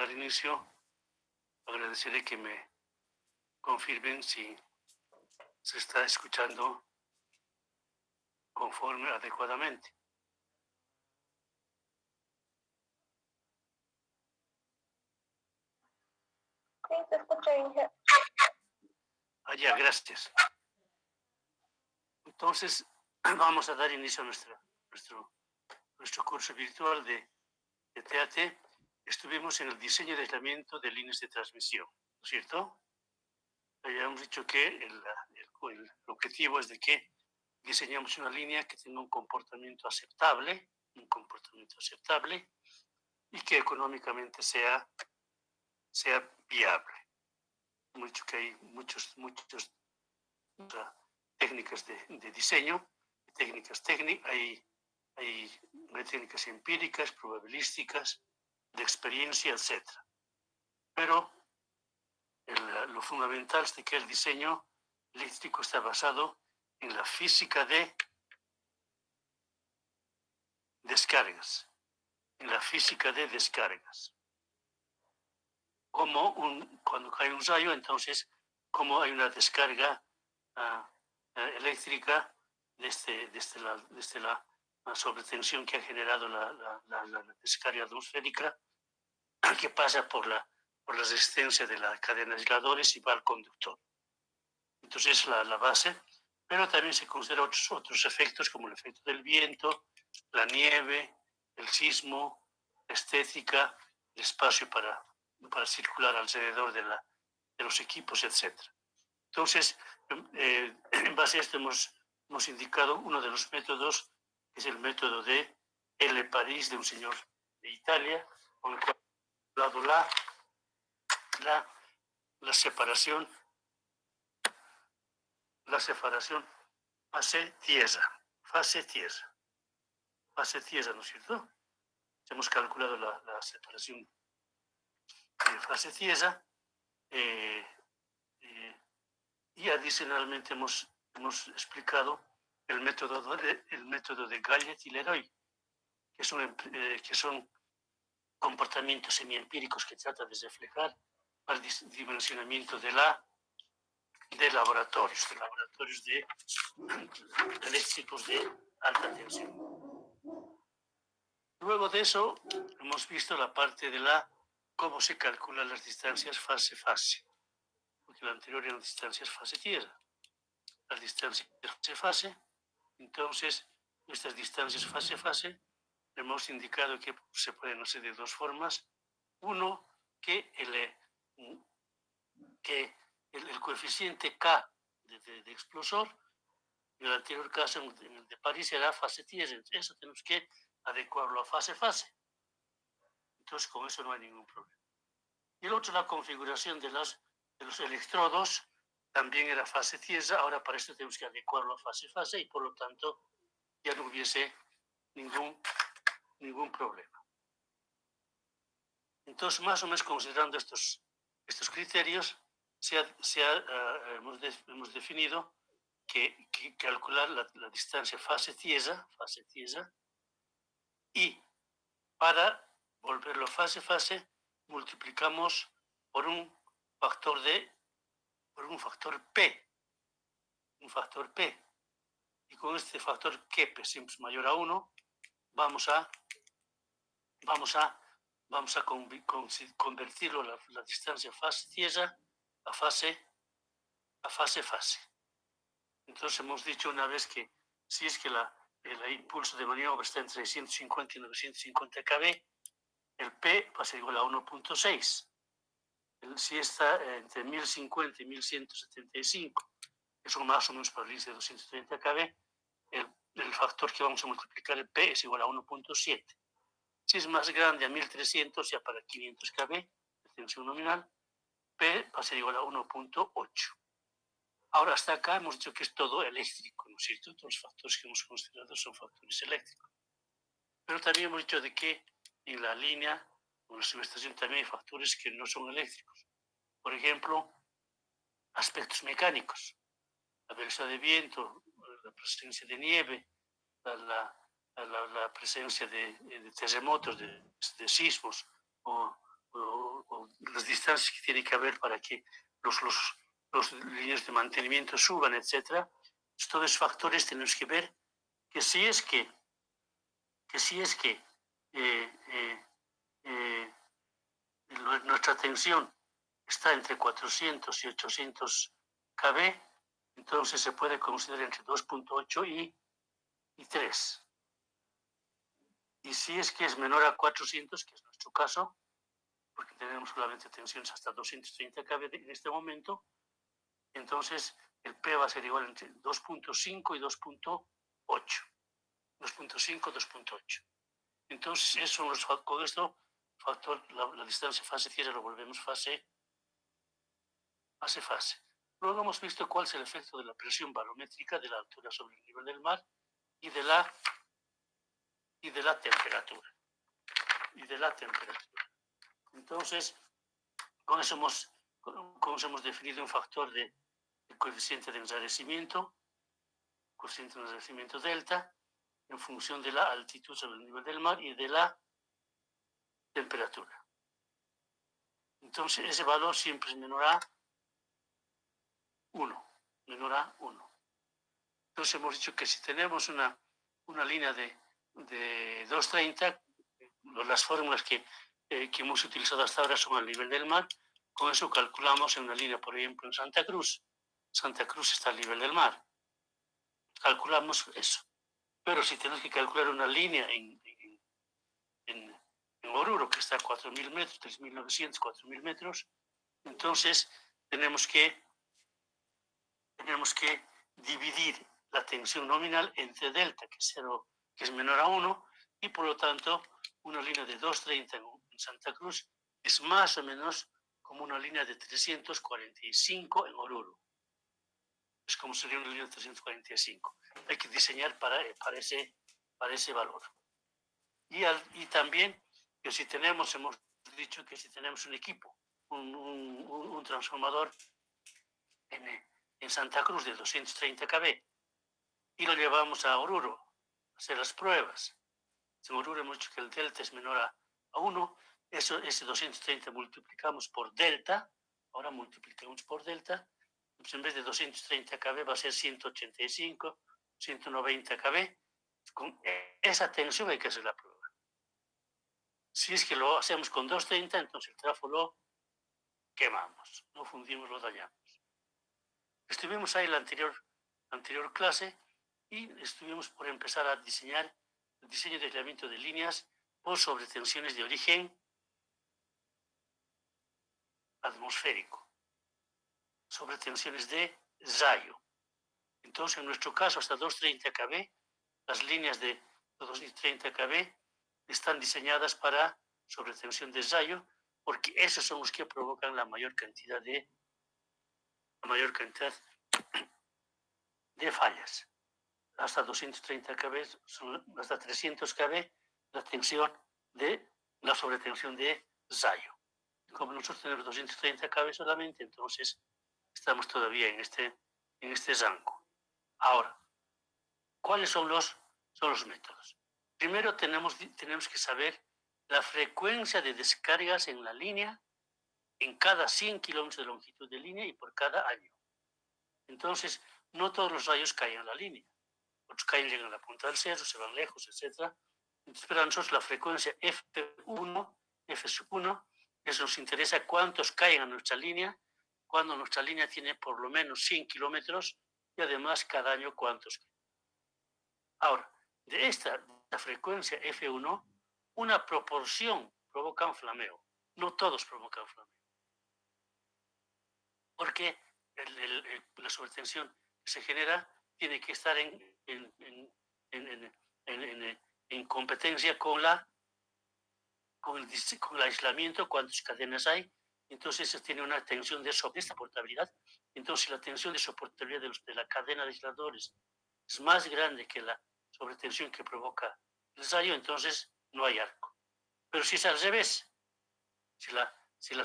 dar inicio, agradeceré que me confirmen si se está escuchando conforme adecuadamente. Sí, se escucha bien. Ya, gracias. Entonces, vamos a dar inicio a nuestro curso virtual de TAT. Estuvimos en el diseño de aislamiento de líneas de transmisión, ¿no es cierto? Habíamos dicho que el objetivo es de que diseñamos una línea que tenga un comportamiento aceptable y que económicamente sea viable. Hemos dicho que hay muchas técnicas de diseño, hay técnicas empíricas, probabilísticas, de experiencia, etc. Pero lo fundamental es de que el diseño eléctrico está basado en la física de descargas, cuando cae un rayo, entonces, como hay una descarga eléctrica desde la sobretensión que ha generado la descarga atmosférica, que pasa por la resistencia de la cadena de aisladores y va al conductor. Entonces es la base, pero también se consideran otros efectos como el efecto del viento, la nieve, el sismo, la estética, el espacio para circular alrededor de los equipos, etc. Entonces, en base a esto hemos indicado uno de los métodos, que es el método de L. París, de un señor de Italia, con el cual ha dado la separación fase-tierra, ¿no es cierto? Hemos calculado la separación de fase-tierra y adicionalmente hemos explicado el método de Gallet y Leroy, que son comportamientos semiempíricos que tratan de reflejar el dimensionamiento de laboratorios eléctricos de alta tensión. Luego de eso, hemos visto la parte de cómo se calculan las distancias fase-fase, porque la anterior eran distancias fase-tierra. Las distancias fase-fase, entonces, estas distancias fase-fase, hemos indicado que se pueden hacer de dos formas. Uno, que el coeficiente K de explosor, en el anterior caso, en el de París, era fase-tierra. Eso tenemos que adecuarlo a fase-fase. Entonces, con eso no hay ningún problema. Y el otro, la configuración de los electrodos, también era fase-tierra. Ahora para esto tenemos que adecuarlo a fase-fase y por lo tanto ya no hubiese ningún problema. Entonces, más o menos considerando estos criterios, hemos definido que calcular la distancia fase-tierra, y para volverlo fase-fase multiplicamos por un factor P, y con este factor que P siempre es mayor a 1, vamos a convertirlo la distancia fase-tierra a fase-fase. Entonces hemos dicho una vez que si es que el impulso de maniobra está entre 150 y 950 kb, el P va a ser igual a 1.6. Si está entre 1050 y 1175, que son más o menos para líneas de 230 kb, el factor que vamos a multiplicar el P es igual a 1.7. Si es más grande, a 1300, ya para 500 kb de tensión nominal, P va a ser igual a 1.8. Ahora, hasta acá hemos dicho que es todo eléctrico, ¿no es cierto? Todos los factores que hemos considerado son factores eléctricos. Pero también hemos dicho de que en la línea o en la subestación también hay factores que no son eléctricos. Por ejemplo, aspectos mecánicos, la velocidad de viento, la presencia de nieve, la presencia de terremotos, de sismos o las distancias que tiene que haber para que los líneas de mantenimiento suban, etc. Todos esos factores tenemos que ver que si es que nuestra tensión está entre 400 y 800 kV, entonces se puede considerar entre 2.8 y 3. Y si es que es menor a 400, que es nuestro caso, porque tenemos solamente tensiones hasta 230 kV en este momento, entonces el P va a ser igual entre 2.5 y 2.8. 2.5, 2.8. Entonces, eso con esto, la distancia fase-cierre lo volvemos fase. Luego hemos visto cuál es el efecto de la presión barométrica de la altura sobre el nivel del mar y de la temperatura. Entonces, con eso hemos definido un factor de coeficiente de enrarecimiento delta, en función de la altitud sobre el nivel del mar y de la temperatura. Entonces, ese valor siempre es menor a 1. Entonces, hemos dicho que si tenemos una línea de 230, las fórmulas que hemos utilizado hasta ahora son al nivel del mar. Con eso calculamos en una línea, por ejemplo, en Santa Cruz. Santa Cruz está al nivel del mar. Calculamos eso. Pero si tenemos que calcular una línea en Oruro, que está a 4.000 metros, 3.900, 4.000 metros, entonces tenemos que dividir la tensión nominal entre delta, que es menor a 1, y por lo tanto una línea de 230 en Santa Cruz es más o menos como una línea de 345 en Oruro. Es como sería una línea de 345. Hay que diseñar para ese valor. Y también que hemos dicho que si tenemos un equipo, un transformador en Santa Cruz de 230 kV y lo llevamos a Oruro a hacer las pruebas. En Oruro hemos dicho que el delta es menor a 1, ese 230 multiplicamos por delta, ahora multiplicamos por delta, pues en vez de 230 kV va a ser 185, 190 kV. Con esa tensión hay que hacer la prueba. Si es que lo hacemos con 230, entonces el trafo lo quemamos, no fundimos, lo dañamos. Estuvimos ahí en la anterior clase y estuvimos por empezar a diseñar el diseño de aislamiento de líneas por sobretensiones de origen atmosférico, sobretensiones de Rayo. Entonces, en nuestro caso, hasta 230 kV, las líneas de 230 kV están diseñadas para sobretensión de Rayo, porque esos son los que provocan la mayor cantidad de fallas. Hasta 230 kV, hasta 300 kV, la sobretensión de Rayo. Como nosotros tenemos 230 kV solamente, entonces estamos todavía en este rango. Ahora, ¿cuáles son los métodos? Primero tenemos que saber la frecuencia de descargas en la línea en cada 100 kilómetros de longitud de línea y por cada año. Entonces, no todos los rayos caen en la línea. Otros caen, llegan a la punta del cerro, se van lejos, etc. Entonces, para nosotros la frecuencia F1, eso nos interesa cuántos caen a nuestra línea, cuando nuestra línea tiene por lo menos 100 kilómetros y además cada año cuántos caen. Ahora, de esta frecuencia F1, una proporción provoca un flameo. No todos provocan flameo. Porque la sobretensión que se genera tiene que estar en competencia con el aislamiento, cuántas cadenas hay. Entonces eso tiene una tensión de soportabilidad. Entonces, si la tensión de soportabilidad de la cadena de aisladores es más grande que la sobretensión que provoca el rayo, entonces no hay arco. Pero si es al revés, si la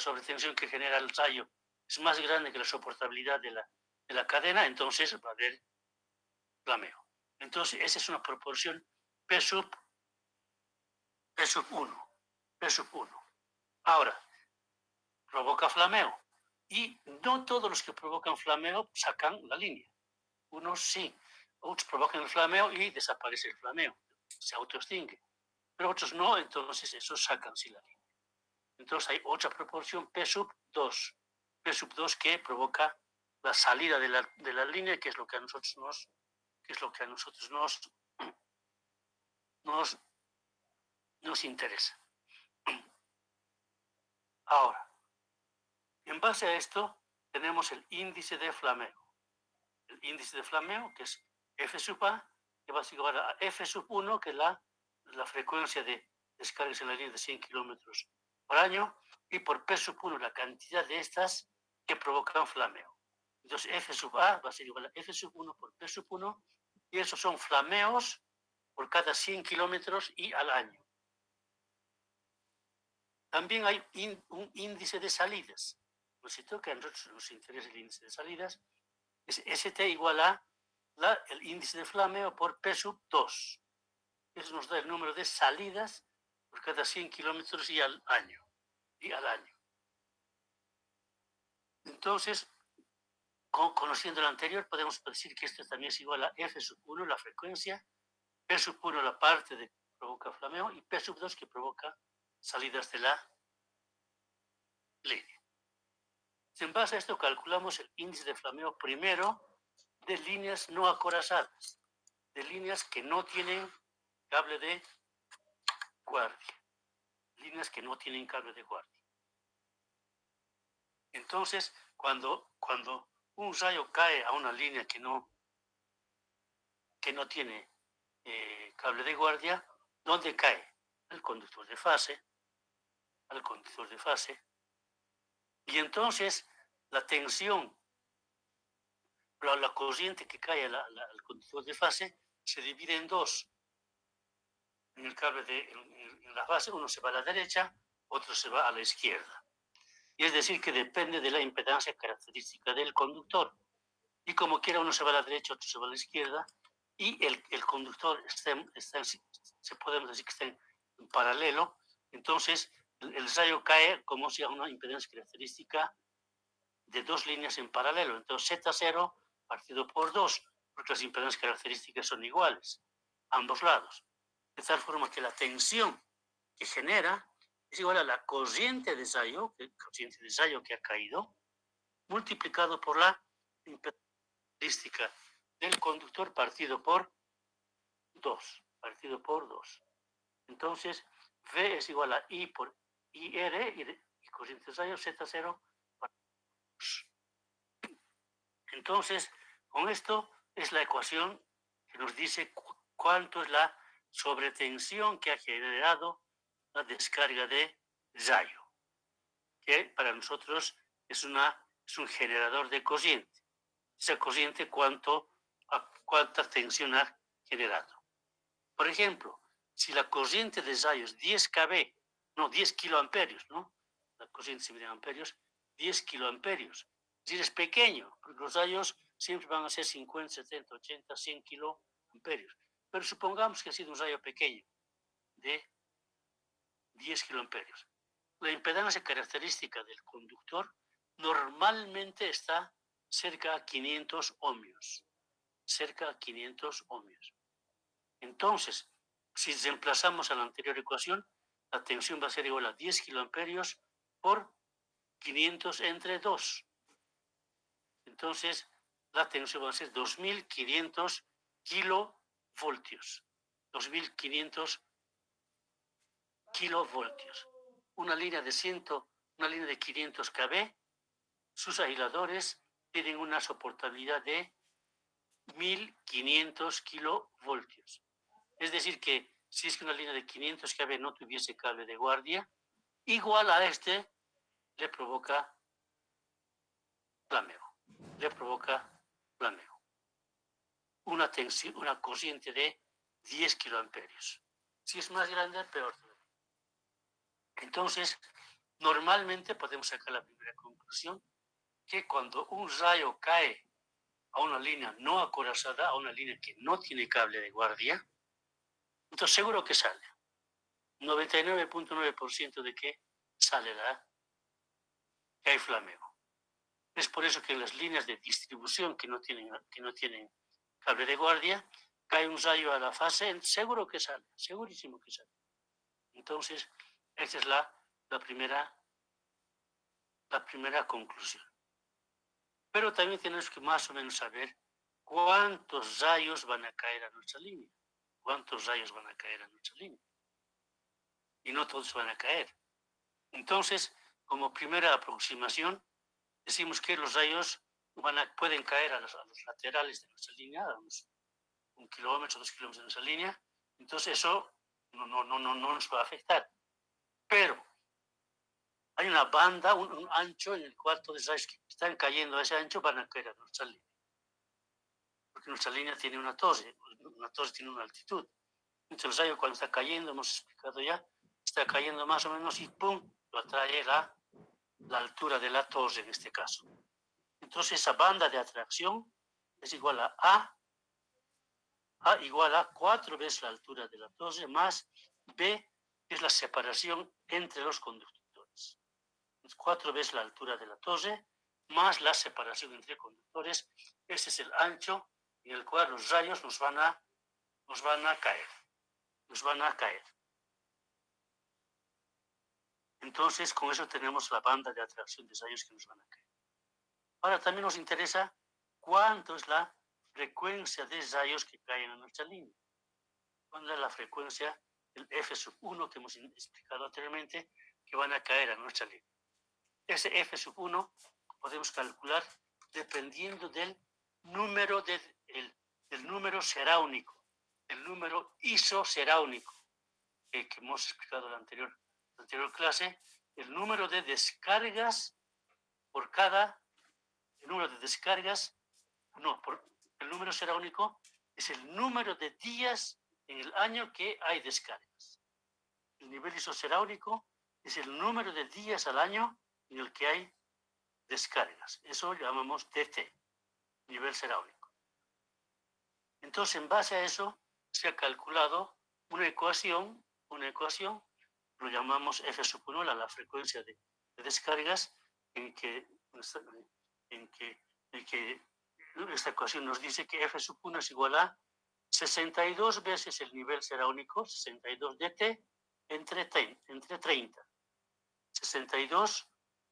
sobretensión que genera el rayo es más grande que la soportabilidad de la cadena, entonces va a haber flameo. Entonces, esa es una proporción P sub 1. Ahora, provoca flameo. Y no todos los que provocan flameo sacan la línea. Unos sí, otros provocan el flameo y desaparece el flameo, se autoextingue. Pero otros no, entonces esos sacan sí la línea. Entonces hay otra proporción P sub 2. P sub 2 que provoca la salida de la línea, que es lo que a nosotros nos interesa. Ahora, en base a esto, tenemos el índice de flameo. El índice de flameo, que es F sub A, que va a ser igual a F sub 1, que es la frecuencia de descargas en la línea de 100 kilómetros por año, y por P sub 1, la cantidad de estas que provocan flameo. Entonces, F sub A va a ser igual a F sub 1 por P sub 1, y esos son flameos por cada 100 kilómetros y al año. También hay un índice de salidas. ¿No es cierto? Que a nosotros nos interesa el índice de salidas. Es ST igual a el índice de flameo por P sub 2. Eso nos da el número de salidas por cada 100 kilómetros y al año. Entonces, conociendo lo anterior, podemos decir que esto también es igual a F sub 1, la frecuencia, P sub 1, la parte que provoca flameo, y P sub 2, que provoca salidas de la línea. En base a esto calculamos el índice de flameo primero de líneas no acorazadas, de líneas que no tienen cable de guardia. Líneas que no tienen cable de guardia. Entonces, cuando un rayo cae a una línea que no tiene cable de guardia, ¿dónde cae? Al conductor de fase. Y entonces la tensión, la corriente que cae al conductor de fase se divide en dos. En el cable en la fase, uno se va a la derecha, otro se va a la izquierda. Y es decir, que depende de la impedancia característica del conductor. Y como quiera, uno se va a la derecha, otro se va a la izquierda, y el conductor se podemos decir que está en paralelo. Entonces, el rayo cae como si a una impedancia característica de dos líneas en paralelo. Entonces, Z0 partido por 2, porque las impedancias características son iguales, ambos lados. De tal forma que la tensión que genera es igual a la corriente de rayo que ha caído, multiplicado por la impedancia característica del conductor partido por 2. Entonces, V es igual a I por IR, y corriente de rayo Z0. Entonces, con esto es la ecuación que nos dice cuánto es la sobretensión que ha generado la descarga de rayo, que para nosotros es un generador de corriente. Esa corriente, cuánta tensión ha generado. Por ejemplo, si la corriente de rayo es 10 kV, no, 10 kiloamperios, ¿no? La corriente se mide en amperios, 10 kiloamperios. Es decir, es pequeño, porque los rayos siempre van a ser 50, 70, 80, 100 kiloamperios. Pero supongamos que ha sido un rayo pequeño, de 10 kiloamperios. La impedancia característica del conductor normalmente está cerca a 500 ohmios. Entonces, si reemplazamos a la anterior ecuación, la tensión va a ser igual a 10 kiloamperios por 500 entre 2. Entonces, la tensión va a ser 2500 kilovoltios. 2500 kilovoltios. Una línea de 500 kV, sus aisladores tienen una soportabilidad de 1500 kilovoltios. Es decir, que si es que una línea de 500 kV no tuviese cable de guardia, igual a este le provoca flameo. Una corriente de 10 kiloamperios. Si es más grande, peor. Entonces, normalmente podemos sacar la primera conclusión, que cuando un rayo cae a una línea no acorazada, a una línea que no tiene cable de guardia, entonces seguro que sale. 99.9% de que sale que hay flameo. Es por eso que en las líneas de distribución que no tienen cable de guardia, cae un rayo a la fase, seguro que sale, segurísimo que sale. Entonces, esa es la primera conclusión. Pero también tenemos que más o menos saber cuántos rayos van a caer a nuestra línea. ¿Cuántos rayos van a caer a nuestra línea? Y no todos van a caer. Entonces, como primera aproximación, decimos que los rayos pueden caer a los laterales de nuestra línea, a unos 1 kilómetro, 2 kilómetros de nuestra línea. Entonces, eso no nos va a afectar. Pero hay una banda, un ancho en el cual todos los rayos que están cayendo a ese ancho van a caer a nuestra línea. Porque nuestra línea tiene una torre tiene una altitud. Entonces el rayo cuando está cayendo, hemos explicado ya, está cayendo más o menos y ¡pum!, lo atrae la altura de la torre en este caso. Entonces esa banda de atracción es igual a igual a 4 veces la altura de la torre más B, que es la separación entre los conductores. 4 veces la altura de la torre más la separación entre conductores. Ese es el ancho en el cual los rayos nos van a caer. Entonces, con eso tenemos la banda de atracción de rayos que nos van a caer. Ahora también nos interesa cuánto es la frecuencia de rayos que caen en nuestra línea. ¿Cuál es la frecuencia del F1 que hemos explicado anteriormente que van a caer a nuestra línea? Ese F1 podemos calcular dependiendo del número del número seráunico, del número isoseráunico que hemos explicado en la anterior clase, el número de descargas por cada, el número seráunico es el número de días en el año que hay descargas. El nivel isoseráunico es el número de días al año en el que hay descargas. Eso llamamos DT, nivel seráunico. Entonces, en base a eso, se ha calculado una ecuación, lo llamamos F1, la frecuencia de descargas, en que esta ecuación nos dice que F1 es igual a 62 veces el nivel seráunico, 62 dt, entre 30. 62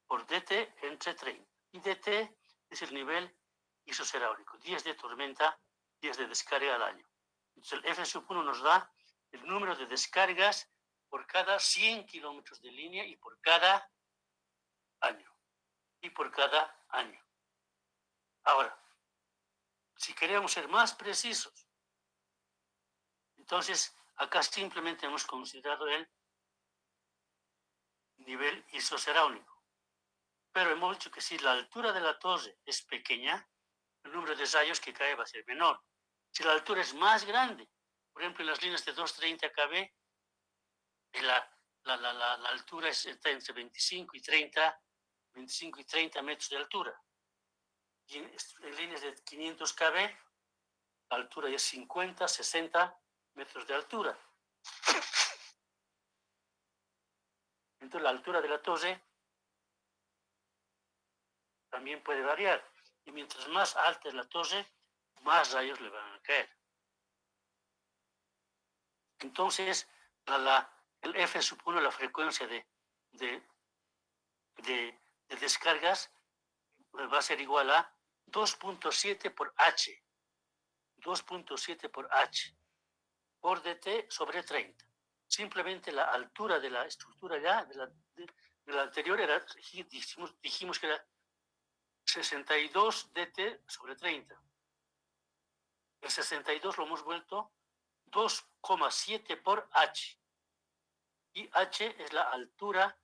por dt entre 30. Y dt es el nivel isoseráunico, 10 de tormenta, 10 de descarga al año. Entonces el F1 nos da el número de descargas por cada 100 kilómetros de línea y por cada año. Ahora, si queremos ser más precisos, entonces acá simplemente hemos considerado el nivel isoseráunico. Pero hemos dicho que si la altura de la torre es pequeña, el número de rayos que cae va a ser menor. Si la altura es más grande, por ejemplo, en las líneas de 230 kV, la altura está entre 25 y 30 metros de altura. Y en líneas de 500 kV, la altura es 50, 60 metros de altura. Entonces la altura de la torre también puede variar. Y mientras más alta es la torre, más rayos le van a caer. Entonces, el F1, la frecuencia de descargas, va a ser igual a 2.7 por H. 2.7 por H por dt sobre 30. Simplemente la altura de la estructura ya, de la anterior, dijimos que era 62 dt sobre 30. El 62 lo hemos vuelto 2,7 por H. Y H es la altura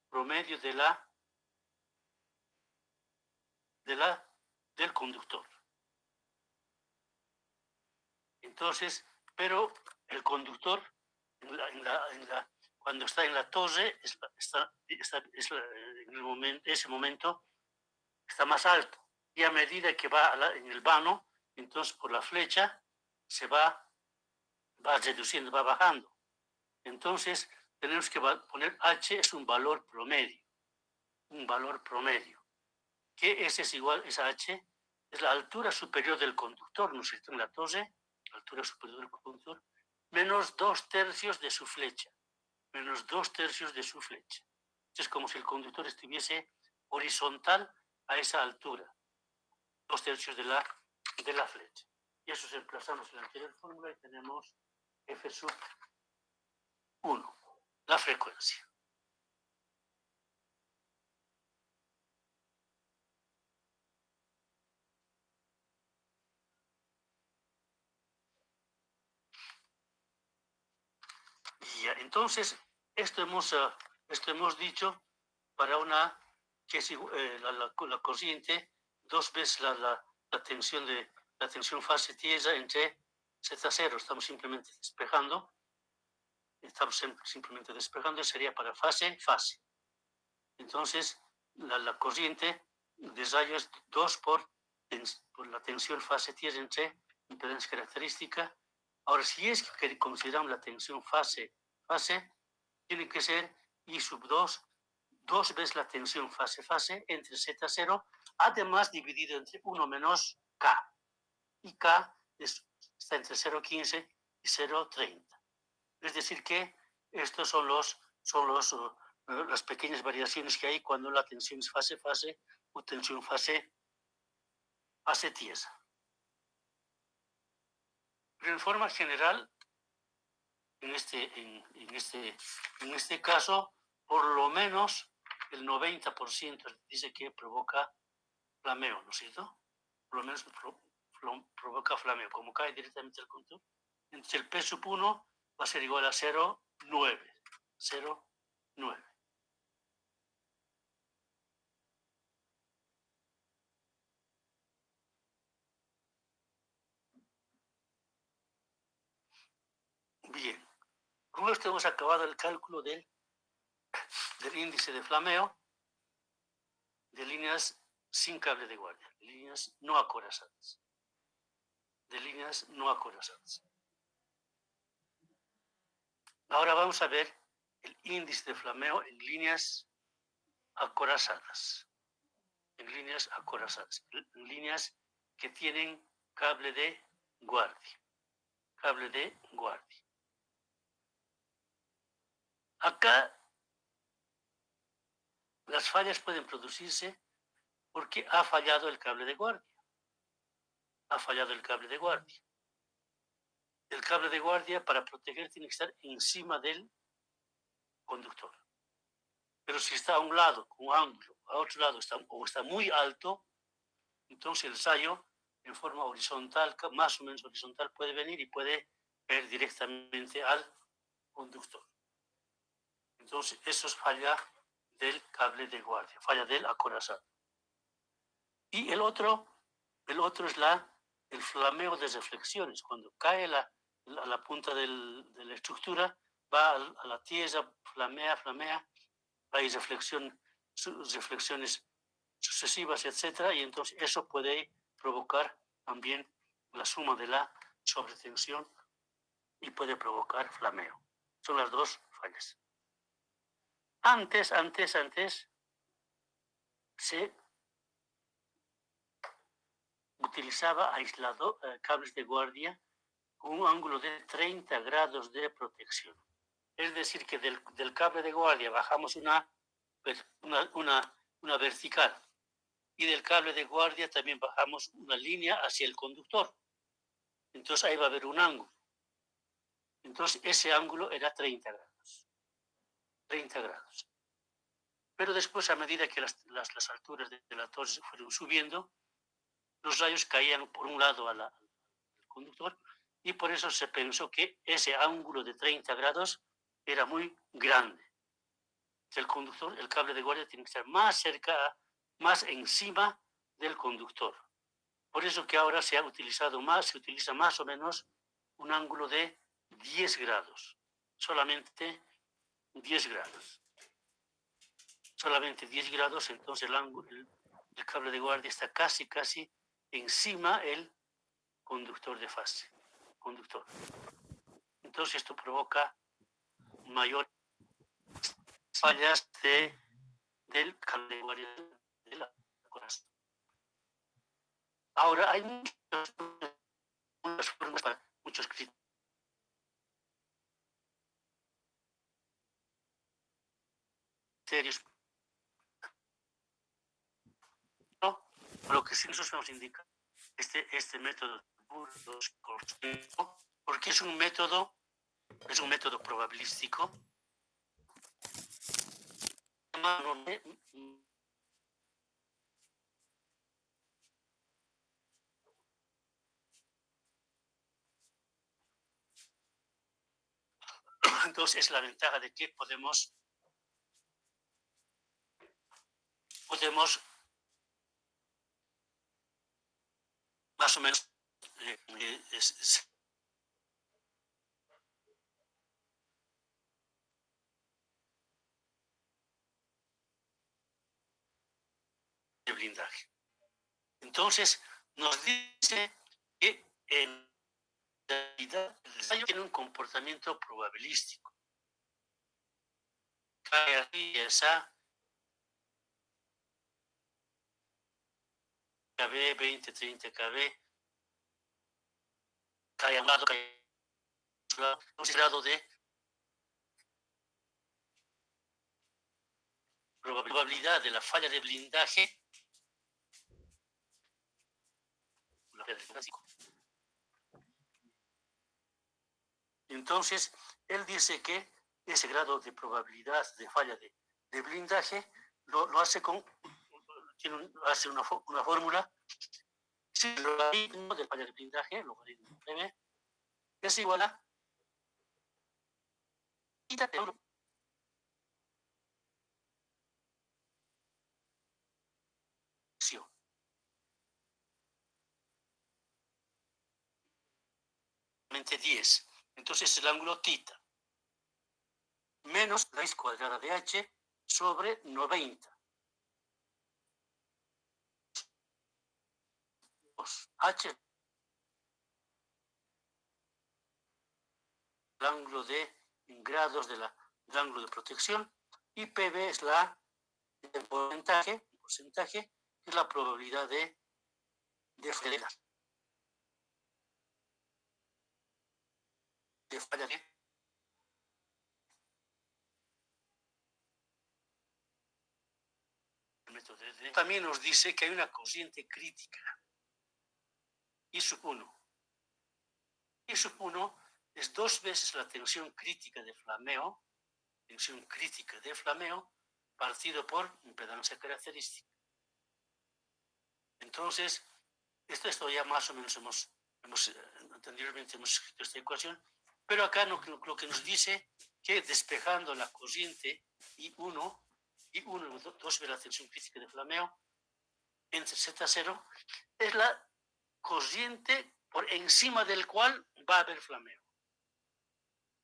promedio del conductor. Entonces, pero el conductor, cuando está en la torre, en ese momento está más alto. Y a medida que va en el vano, entonces por la flecha se va reduciendo, va bajando. Entonces tenemos que poner H es un valor promedio. un valor promedio, que S es igual, esa H es la altura superior del conductor, ¿no es cierto? En la torre, la altura superior del conductor, menos 2/3 de su flecha, menos 2/3 de su flecha. Es como si el conductor estuviese horizontal a esa altura, 2/3 de la flecha. Y eso reemplazamos en la anterior fórmula y tenemos F sub 1, la frecuencia. Y ya, entonces, esto hemos dicho para una que es la corriente, 2 veces la tensión fase tierra entre Z0. Estamos simplemente despejando. Sería para fase. Entonces, la corriente de rayo es 2 por la tensión fase tierra entre impedancia característica. Ahora, si es que consideramos la tensión fase, tiene que ser I sub 2 veces la tensión fase entre Z0, además dividido entre 1 menos K. Y K está entre 0,15 y 0,30. Es decir que estos son las pequeñas variaciones que hay cuando la tensión es fase o tensión fase tierra. Pero en forma general, en este caso, por lo menos el 90% dice que provoca flameo, ¿no es cierto? Por lo menos provoca flameo. Como cae directamente el conductor, entonces el P sub 1 va a ser igual a 0,9. 0,9. Bien, con esto hemos acabado el cálculo del índice de flameo de líneas sin cable de guardia, de líneas no acorazadas. Ahora vamos a ver el índice de flameo en líneas acorazadas. En líneas que tienen cable de guardia. Acá las fallas pueden producirse porque ha fallado el cable de guardia. El cable de guardia, para proteger, tiene que estar encima del conductor. Pero si está a un lado, con un ángulo, a otro lado está muy alto, entonces el rayo, en forma horizontal, más o menos horizontal, puede venir y puede caer directamente al conductor. Entonces, eso es falla del cable de guardia, falla del acorazado. Y el otro es el flameo de reflexiones. Cuando cae la punta de la estructura, va a la tierra, flamea, hay reflexiones sucesivas, etc. Y entonces eso puede provocar también la suma de la sobretensión y puede provocar flameo. Son las dos fallas. Antes se utilizaba cables de guardia con un ángulo de 30 grados de protección. Es decir, que del cable de guardia bajamos una vertical y del cable de guardia también bajamos una línea hacia el conductor. Entonces ahí va a haber un ángulo. Entonces ese ángulo era 30 grados. Pero después, a medida que las alturas de la torre fueron subiendo, los rayos caían por un lado al conductor y por eso se pensó que ese ángulo de 30 grados era muy grande. El conductor, el cable de guardia tiene que estar más cerca, más encima del conductor. Por eso que ahora se utiliza más o menos un ángulo de 10 grados. Solamente 10 grados. Entonces el cable de guardia está casi encima el conductor de fase. Entonces esto provoca mayores fallas de del calendario de la corazón. Ahora, hay muchas formas para muchos criterios, ¿no? Lo que sí nos indica este método, porque es un método probabilístico. Entonces es la ventaja de que podemos más o menos de blindaje. Entonces nos dice que en realidad el ensayo tiene un comportamiento probabilístico. Cae aquí esa KB, 20, 30 KB, cae a un lado, cae a un grado de probabilidad de la falla de blindaje. Entonces, él dice que ese grado de probabilidad de falla de blindaje lo hace hace una fórmula. Si el logaritmo de falla de blindaje, logaritmo PB, es igual a theta de 1 10. Entonces el ángulo θ menos la raíz cuadrada de h sobre 90. H, el ángulo de grados del ángulo de protección, y PB es el porcentaje, que es la probabilidad de falla de también nos dice que hay una corriente crítica, I sub 1. I sub 1 es 2 veces la tensión crítica de flameo, partido por impedancia característica. Entonces, esto ya más o menos anteriormente hemos escrito esta ecuación, pero acá lo que nos dice que despejando la corriente I1, 2 veces la tensión crítica de flameo, entre Z0, es la corriente por encima del cual va a haber flameo.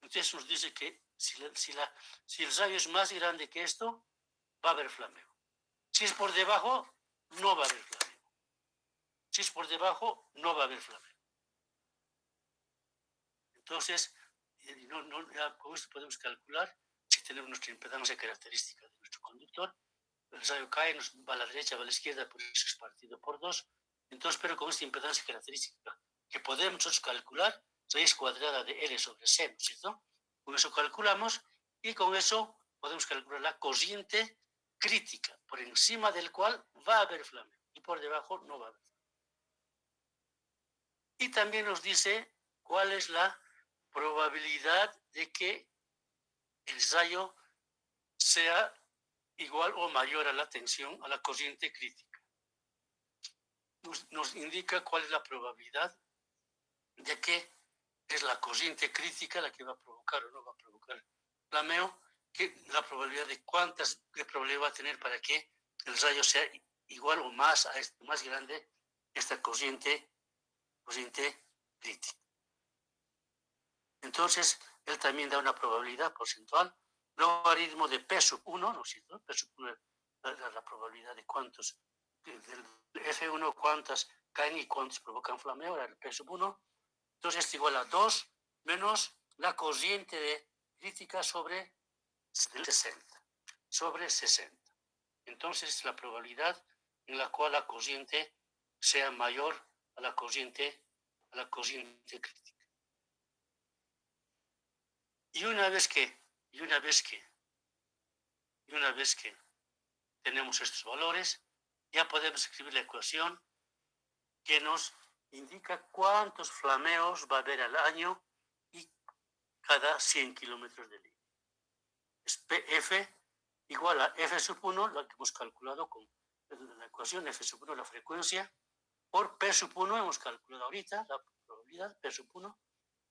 Entonces nos dice que si el rayo es más grande que esto, va a haber flameo. Si es por debajo, no va a haber flameo. Si es por debajo, no va a haber flameo. Entonces, ya con esto podemos calcular si tenemos nuestra impedancia característica de nuestro conductor. El rayo cae, nos va a la derecha, va a la izquierda, por eso es partido por 2. Entonces, pero con esta impedancia característica que podemos nosotros calcular, raíz cuadrada de L sobre C, ¿no es cierto? Con eso calculamos y con eso podemos calcular la corriente crítica, por encima del cual va a haber flameo y por debajo no va a haber flameo. Y también nos dice cuál es la probabilidad de que el rayo sea igual o mayor a la tensión, a la corriente crítica. Nos indica cuál es la probabilidad de que es la corriente crítica la que va a provocar o no va a provocar flameo, que la probabilidad de qué probabilidad va a tener para que el rayo sea igual o más grande esta corriente crítica. Entonces, él también da una probabilidad porcentual, logaritmo de P sub 1, ¿no es cierto? P sub 1 es la probabilidad de cuántos, del F1, cuántas caen y cuántos provocan flameo, era el P sub 1. Entonces es igual a 2 menos la corriente crítica sobre 60. Entonces, la probabilidad en la cual la corriente sea mayor a la corriente crítica. Y una vez que tenemos estos valores, ya podemos escribir la ecuación que nos indica cuántos flameos va a haber al año y cada 100 kilómetros de línea. Es PF igual a F sub 1, lo que hemos calculado con la ecuación, F sub 1 la frecuencia, por P sub 1 hemos calculado ahorita la probabilidad, P sub 1,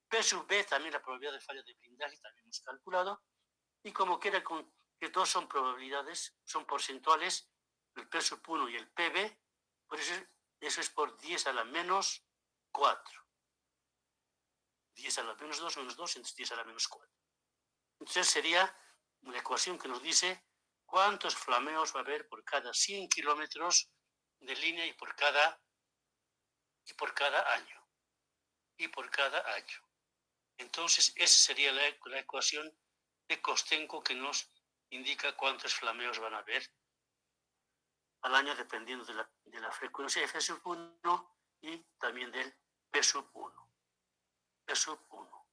P sub B también la probabilidad de falla de blindaje también hemos calculado, y como quiera que dos son probabilidades, son porcentuales, el P sub 1 y el PB, por eso es por 10 a la menos 4. 10 a la menos 2 menos 2, entonces 10 a la menos 4. Entonces sería una ecuación que nos dice cuántos flameos va a haber por cada 100 kilómetros de línea y por cada año. Entonces esa sería la ecuación de Kostenko que nos indica cuántos flameos van a haber al año dependiendo de la frecuencia F sub 1 y también del P sub 1. P sub 1.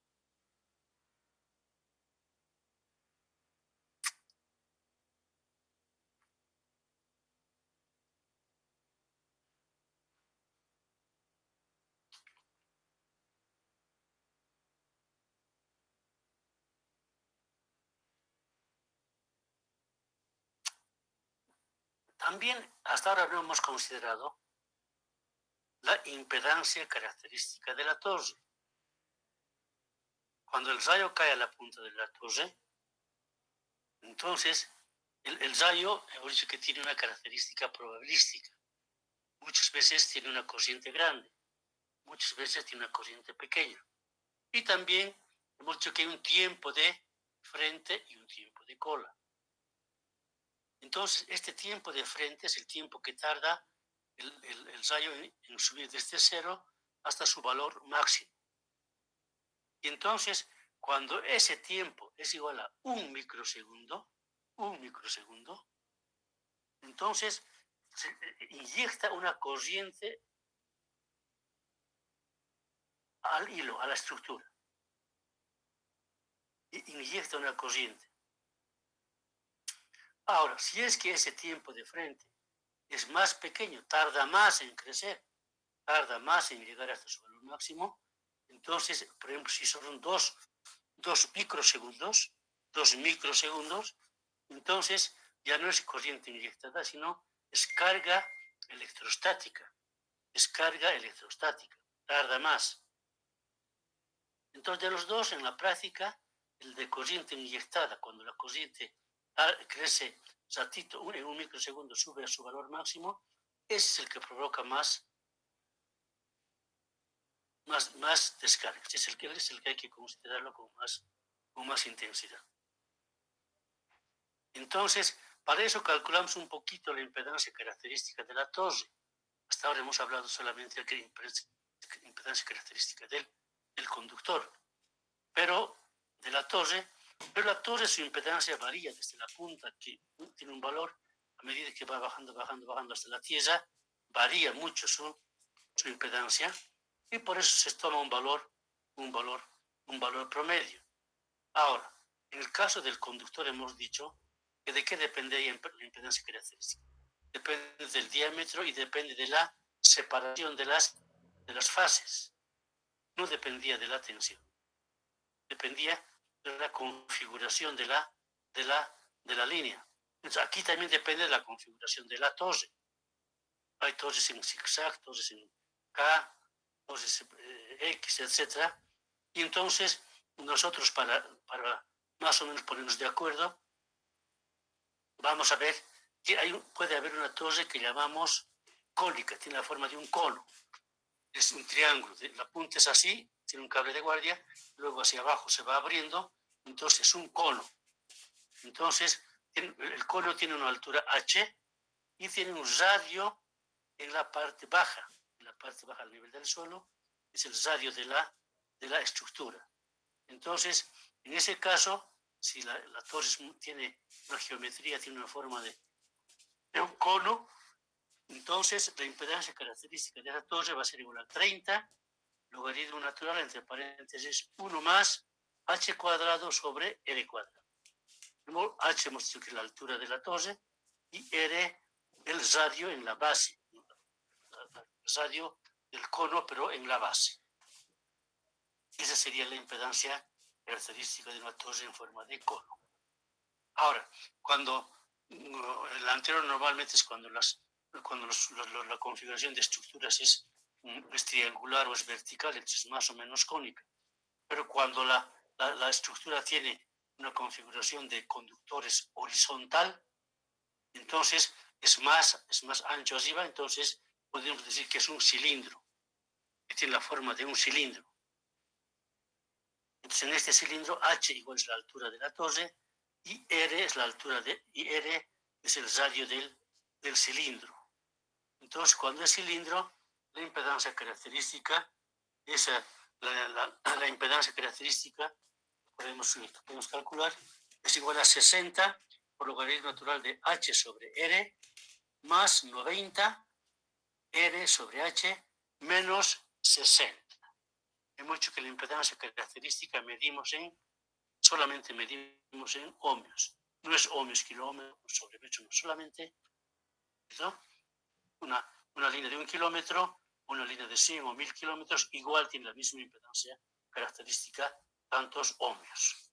También hasta ahora no hemos considerado la impedancia característica de la torre. Cuando el rayo cae a la punta de la torre, entonces el rayo, hemos dicho que tiene una característica probabilística. Muchas veces tiene una corriente grande, muchas veces tiene una corriente pequeña. Y también hemos dicho que hay un tiempo de frente y un tiempo de cola. Entonces, este tiempo de frente es el tiempo que tarda el rayo en subir desde cero hasta su valor máximo. Y entonces, cuando ese tiempo es igual a un microsegundo, entonces se inyecta una corriente al hilo, a la estructura. Inyecta una corriente. Ahora, si es que ese tiempo de frente es más pequeño, tarda más en crecer, tarda más en llegar hasta su valor máximo, entonces, por ejemplo, si son dos microsegundos, entonces ya no es corriente inyectada, sino es carga electrostática, tarda más. Entonces, de los dos, en la práctica, el de corriente inyectada, cuando la corriente crece ratito, en un microsegundo sube a su valor máximo, ese es el que provoca más descargas. Es el que hay que considerarlo con más intensidad. Entonces, para eso calculamos un poquito la impedancia característica de la torre. Hasta ahora hemos hablado solamente de la impedancia característica del conductor, pero de la torre, su impedancia varía desde la punta, que tiene un valor, a medida que va bajando hasta la tierra, varía mucho su impedancia, y por eso se toma un valor promedio. Ahora, en el caso del conductor hemos dicho que de qué depende la impedancia característica. Depende del diámetro y depende de la separación de las fases. No dependía de la tensión. Dependía de la configuración de la línea. Entonces, aquí también depende de la configuración de la torre. Hay torres en zigzag, torres en K, torres X, etc. Y entonces, nosotros para más o menos ponernos de acuerdo, vamos a ver que puede haber una torre que llamamos cónica, tiene la forma de un cono. Es un triángulo, la punta es así, tiene un cable de guardia, luego hacia abajo se va abriendo, entonces es un cono. Entonces, el cono tiene una altura h y tiene un radio en la parte baja al nivel del suelo, es el radio de la estructura. Entonces, en ese caso, si la torre tiene una geometría, tiene una forma de un cono, entonces la impedancia característica de esa torre va a ser igual a 30, logaritmo natural, entre paréntesis, 1 más h cuadrado sobre r cuadrado. H hemos dicho que es la altura de la torre y r el radio en la base, el radio del cono, pero en la base. Esa sería la impedancia característica de una torre en forma de cono. Ahora, cuando el anterior normalmente es cuando la configuración de estructuras es triangular o es vertical, entonces es más o menos cónica. Pero cuando la estructura tiene una configuración de conductores horizontal, entonces es más ancho arriba, entonces podemos decir que es un cilindro, que tiene la forma de un cilindro. Entonces en este cilindro h igual es la altura de la torre y r es la altura y r es el radio del cilindro. Entonces cuando es cilindro, la impedancia característica es la impedancia característica podemos calcular, es igual a 60 por logaritmo natural de h sobre r más 90 r sobre h menos 60. Hemos dicho que la impedancia característica solamente medimos en ohmios. No es ohmios, kilómetros sobre metro, no solamente, ¿no? Una línea de 1 kilómetro, una línea de 100 o 1000 kilómetros, igual tiene la misma impedancia característica, tantos ohmios.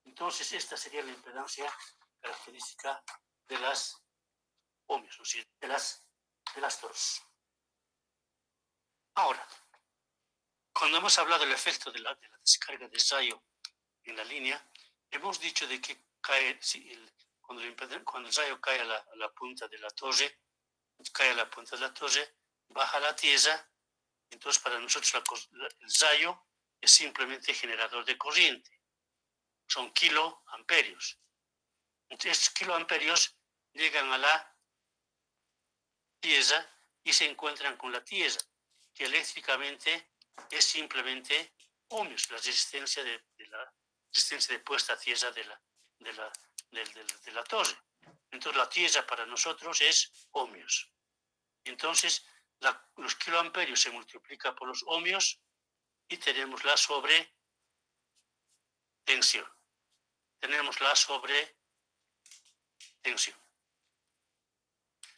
Entonces, esta sería la impedancia característica de las ohmios, es decir, de las torres. Ahora, cuando hemos hablado del efecto de la descarga de rayo en la línea, hemos dicho de que cae, cuando el rayo cae a la punta de la torre, baja a la tierra, entonces para nosotros el rayo es simplemente generador de corriente. Son kiloamperios. Entonces, estos kiloamperios llegan a la tierra y se encuentran con la tierra, que eléctricamente es simplemente ohmios, la resistencia de puesta a tierra de la torre. Entonces, la tierra para nosotros es ohmios. Entonces, los kiloamperios se multiplican por los ohmios y tenemos la sobretensión.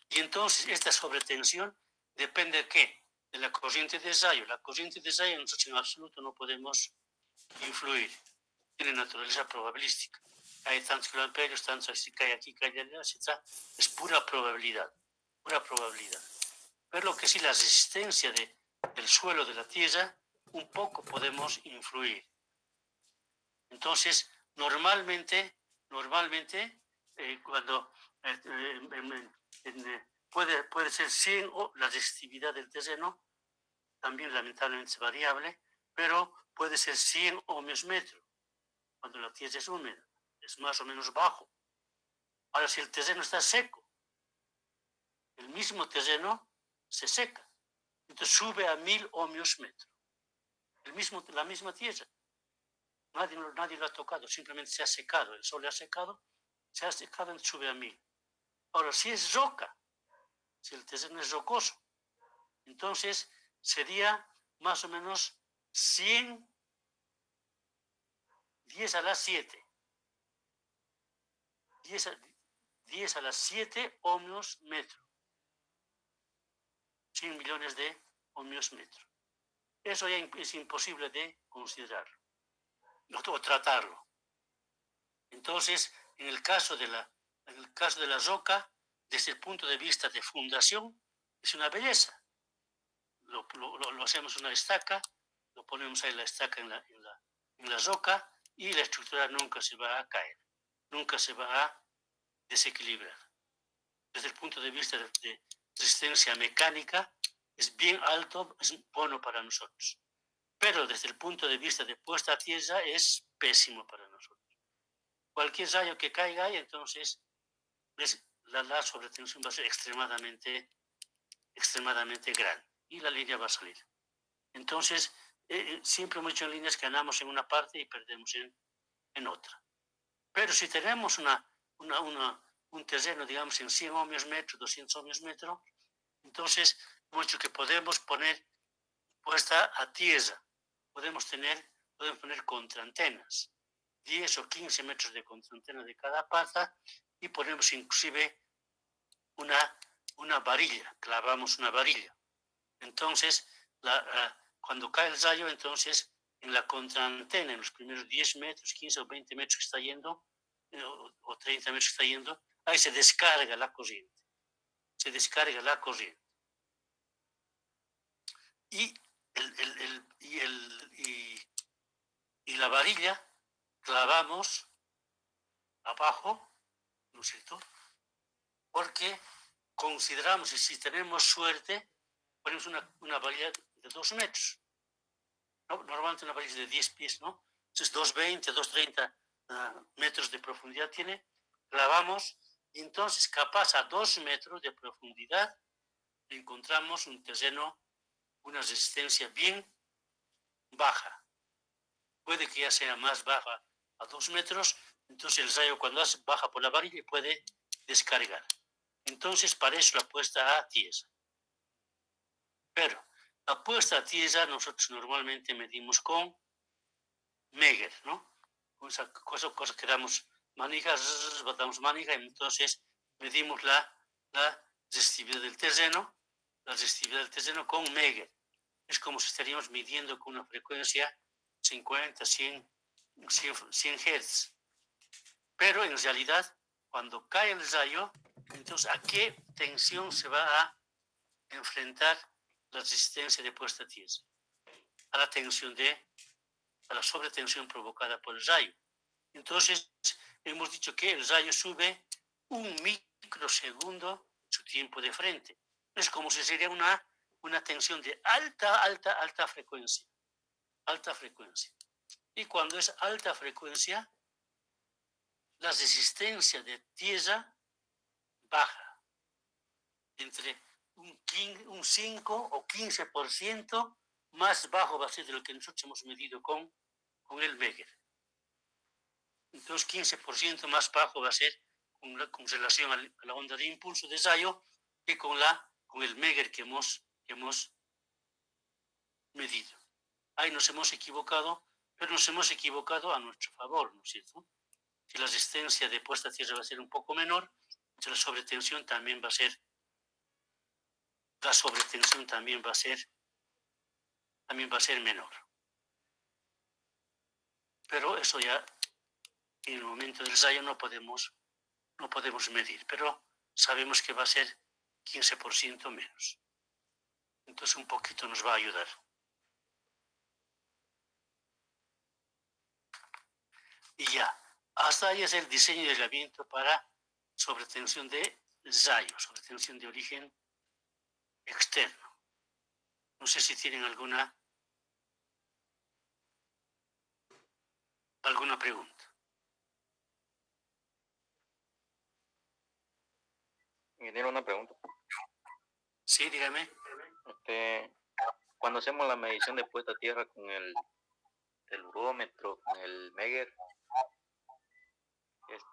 Y entonces esta sobretensión depende de ¿qué? De la corriente de rayo. La corriente de rayo nosotros en absoluto no podemos influir. Tiene naturaleza probabilística. Hay tantos kiloamperios, tantos así, cae aquí, cae allá, etc. Es pura probabilidad. Pero lo que sí, la resistencia del suelo de la Tierra, un poco podemos influir. Entonces, normalmente cuando puede ser 100 o la resistividad del terreno, también lamentablemente es variable, pero puede ser 100 ohmios metro, cuando la tierra es húmeda, es más o menos bajo. Ahora, si el terreno está seco, el mismo terreno se seca, entonces sube a 1000 ohmios metro. La misma tierra. Nadie lo ha tocado, simplemente se ha secado, el sol le ha secado, entonces sube a 1000. Ahora, si es roca, si el terreno es rocoso, entonces sería más o menos 100, 10 a la 7. 10 a la 7 ohmios metro. 100 millones de ohmios metro. Eso ya es imposible de considerarlo o tratarlo. Entonces, en el caso de la roca, desde el punto de vista de fundación, es una belleza. Lo hacemos una estaca, lo ponemos ahí la estaca en la roca y la estructura nunca se va a caer, nunca se va a desequilibrar. Desde el punto de vista de resistencia mecánica, es bien alto, es bueno para nosotros. Pero desde el punto de vista de puesta a tierra, es pésimo para nosotros. Cualquier rayo que caiga ahí, entonces la sobretensión va a ser extremadamente grande y la línea va a salir. Entonces, siempre hemos hecho en líneas que ganamos en una parte y perdemos en otra. Pero si tenemos un terreno, digamos, en 100 ohmios metro, 200 ohmios metro, entonces hemos dicho que podemos poner puesta a tierra, podemos poner contraantenas, 10 o 15 metros de contraantena de cada pata, y ponemos inclusive una varilla, clavamos una varilla. Entonces, cuando cae el rayo, entonces en la contraantena, en los primeros 10 metros, 15 o 20 metros que está yendo, o 30 metros que está yendo, ahí se descarga la corriente. Se descarga la corriente. Y, y la varilla clavamos abajo, ¿no es cierto? Porque consideramos, y si tenemos suerte, ponemos una varilla de 2 metros. ¿No? Normalmente una varilla de 10 pies, ¿no? Entonces 2,20, 2,30 metros de profundidad tiene. Clavamos, y entonces capaz a 2 metros de profundidad encontramos un terreno, una resistencia bien baja. Puede que ya sea más baja a 2 metros, entonces el rayo cuando baja por la varilla puede descargar. Entonces para eso la puesta a tierra. Pero la puesta a tierra nosotros normalmente medimos con Megger, ¿no? Con esa cosa que damos manija, damos manija, y entonces medimos la resistividad del terreno con Megger. Es como si estaríamos midiendo con una frecuencia 50, 100 Hz. Pero en realidad, cuando cae el rayo, entonces ¿a qué tensión se va a enfrentar la resistencia de puesta a tierra? A la sobretensión provocada por el rayo. Entonces, hemos dicho que el rayo sube 1 microsegundo su tiempo de frente. Es como si sería una tensión de alta frecuencia. Alta frecuencia. Y cuando es alta frecuencia, la resistencia de tierra baja. Entre un 5 o 15% más bajo va a ser de lo que nosotros hemos medido con el Megger. Entonces 15% más bajo va a ser con relación a la onda de impulso de rayo que con el Megger que hemos medido. Ahí nos hemos equivocado, pero nos hemos equivocado a nuestro favor, ¿no es cierto? Si la resistencia de puesta a tierra va a ser un poco menor, entonces la sobretensión también va a ser menor. Pero eso ya en el momento del rayo no podemos medir, pero sabemos que va a ser 15% menos. Entonces un poquito nos va a ayudar. Y ya, hasta ahí es el diseño de aislamiento para sobretensión de rayo, sobretensión de origen externo. No sé si tienen alguna pregunta. Me dieron una pregunta. Sí, dígame. Cuando hacemos la medición de puesta a tierra con el urómetro, con el Megger,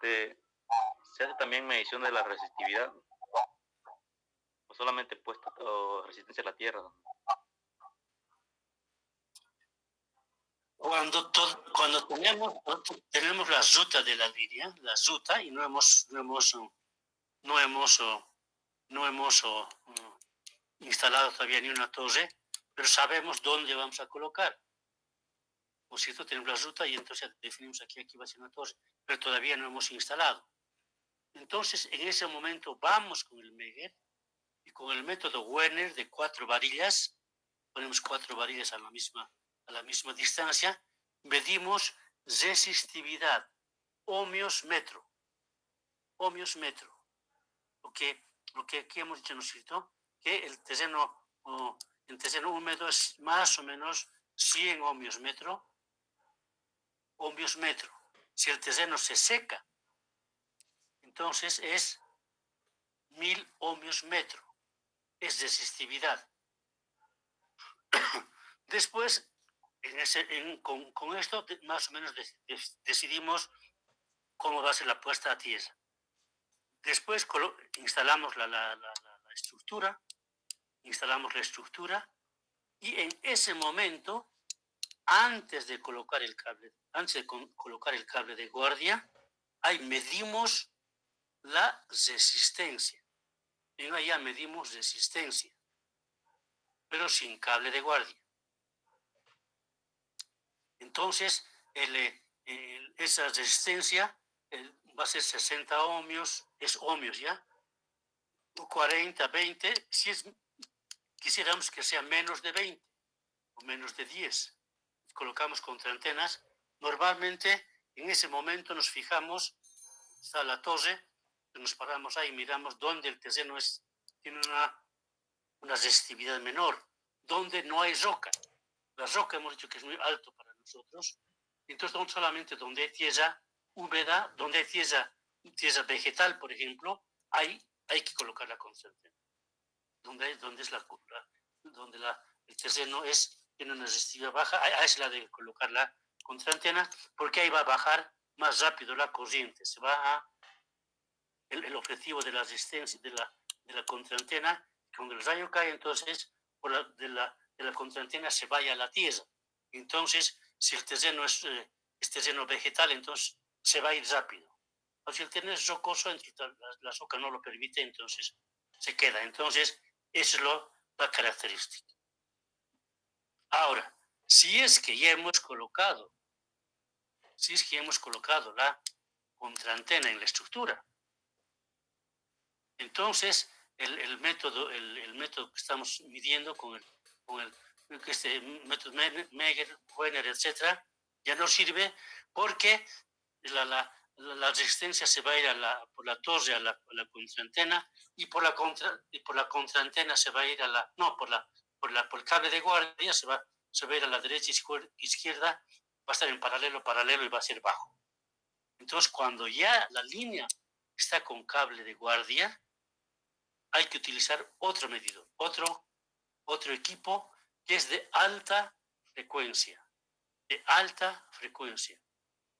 ¿se hace también medición de la resistividad? ¿O solamente puesta o resistencia a la tierra? Cuando tenemos la ruta de la línea, y no hemos instalado todavía ni una torre, pero sabemos dónde vamos a colocar. Por cierto, tenemos la ruta y entonces definimos aquí va a ser una torre, pero todavía no hemos instalado. Entonces, en ese momento vamos con el Megger y con el método Werner de 4 varillas, ponemos 4 varillas a la misma distancia, medimos resistividad, ohmios metro. Lo que aquí hemos dicho, ¿no es cierto? Que el terreno húmedo es más o menos 100 ohmios metro. Si el terreno se seca, entonces es 1000 ohmios metro. Es resistividad. Después, con esto, más o menos decidimos cómo va a ser la puesta a tierra. Después instalamos la estructura, y en ese momento, antes de colocar el cable de guardia, ahí medimos la resistencia. En allá medimos resistencia, pero sin cable de guardia. Entonces, esa resistencia va a ser 60 ohmios, es ohmios ya, 40, 20, quisiéramos que sea menos de 20 o menos de 10. Colocamos contraantenas. Normalmente, en ese momento nos fijamos, está la torre, nos paramos ahí y miramos dónde el terreno tiene una resistividad menor, donde no hay roca. La roca hemos dicho que es muy alto para nosotros, entonces solamente donde hay tierra húmeda, donde hay tierra vegetal, por ejemplo, hay que colocar la contraantena. Donde el terreno tiene una resistividad baja, ahí es la de colocar la contraantena, porque ahí va a bajar más rápido la corriente, se va el objetivo de la resistencia de la contraantena, cuando el rayo cae, entonces de la contraantena se vaya a la tierra. Entonces, si el terreno es terreno vegetal, entonces se va a ir rápido. O si el terreno es rocoso, la roca no lo permite, entonces se queda. Entonces, eso es la característica. Ahora, si es que ya hemos colocado la contraantena en la estructura, entonces el método que estamos midiendo con este método Meger, Wiener, etcétera, ya no sirve, porque la resistencia se va a ir por la torre a la contraantena, y por la contraantena se va a ir por el cable de guardia se va a ir a la derecha, izquierda, va a estar en paralelo y va a ser bajo. Entonces, cuando ya la línea está con cable de guardia, hay que utilizar otro medidor, otro equipo que es de alta frecuencia.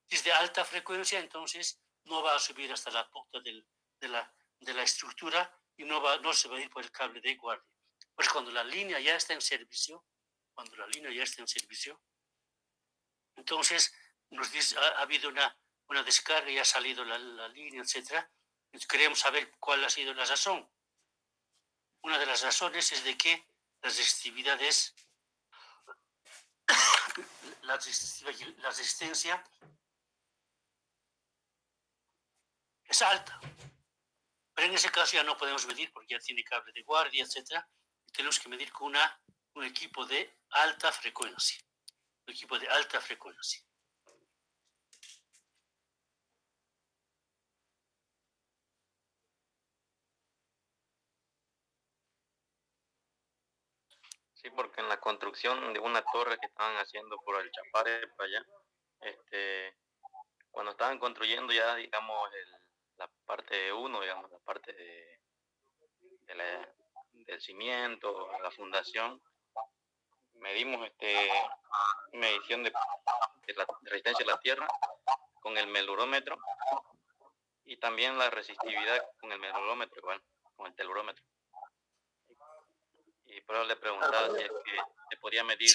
Si es de alta frecuencia, entonces no va a subir hasta la punta de la estructura y no se va a ir por el cable de guardia. Pues cuando la línea ya está en servicio, entonces nos dice, ha habido una descarga y ha salido la línea, etc. Queremos saber cuál ha sido la razón. Una de las razones es de que la resistencia es alta. Pero en ese caso ya no podemos medir porque ya tiene cable de guardia, etc. Tenemos que medir con un equipo de alta frecuencia. Sí, porque en la construcción de una torre que estaban haciendo por el Chapare, para allá, cuando estaban construyendo ya, digamos, la parte 1, digamos, la parte del cimiento, la fundación, medimos medición de la resistencia de la tierra con el melurómetro, y también la resistividad con el melurómetro, igual, con el telurómetro. Y por eso le preguntaba si es que se podía medir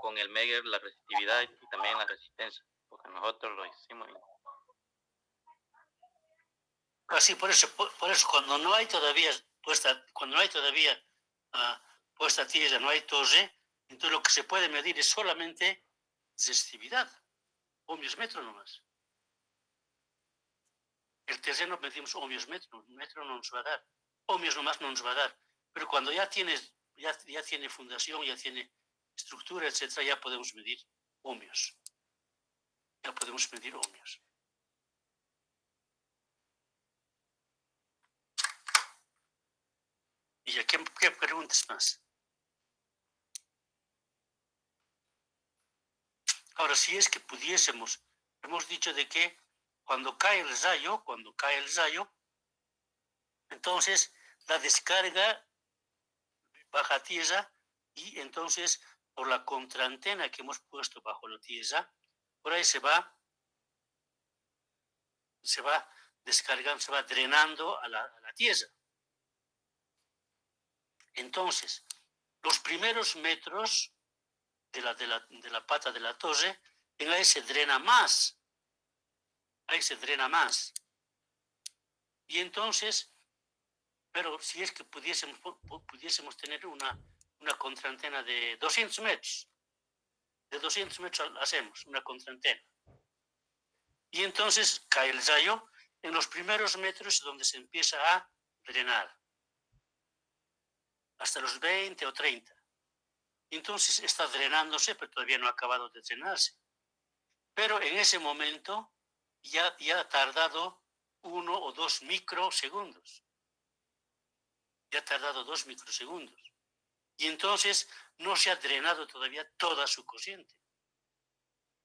con el Meger la resistividad y también la resistencia, porque nosotros lo hicimos. Así, por eso cuando no hay todavía puesta tierra, no hay torre, entonces lo que se puede medir es solamente resistividad, ohmios metro nomás. El terreno medimos ohmios metro no nos va a dar, ohmios nomás no nos va a dar, pero cuando ya tiene fundación, ya tiene estructura, etcétera, ya podemos medir ohmios. ¿Y qué preguntas más? Ahora, si es que pudiésemos, hemos dicho de que cuando cae el rayo, entonces la descarga baja a tierra, y entonces por la contraantena que hemos puesto bajo la tierra, por ahí se va descargando, se va drenando a la tierra. Entonces, los primeros metros de la pata de la torre, en ahí se drena más. Ahí se drena más. Y entonces, pero si es que pudiésemos tener una contraantena de 200 metros, de 200 metros hacemos una contraantena. Y entonces cae el rayo en los primeros metros donde se empieza a drenar, hasta los 20 o 30. Entonces está drenándose, pero todavía no ha acabado de drenarse. Pero en ese momento ya ha tardado 1 o 2 microsegundos. Ya ha tardado 2 microsegundos. Y entonces no se ha drenado todavía toda su corriente.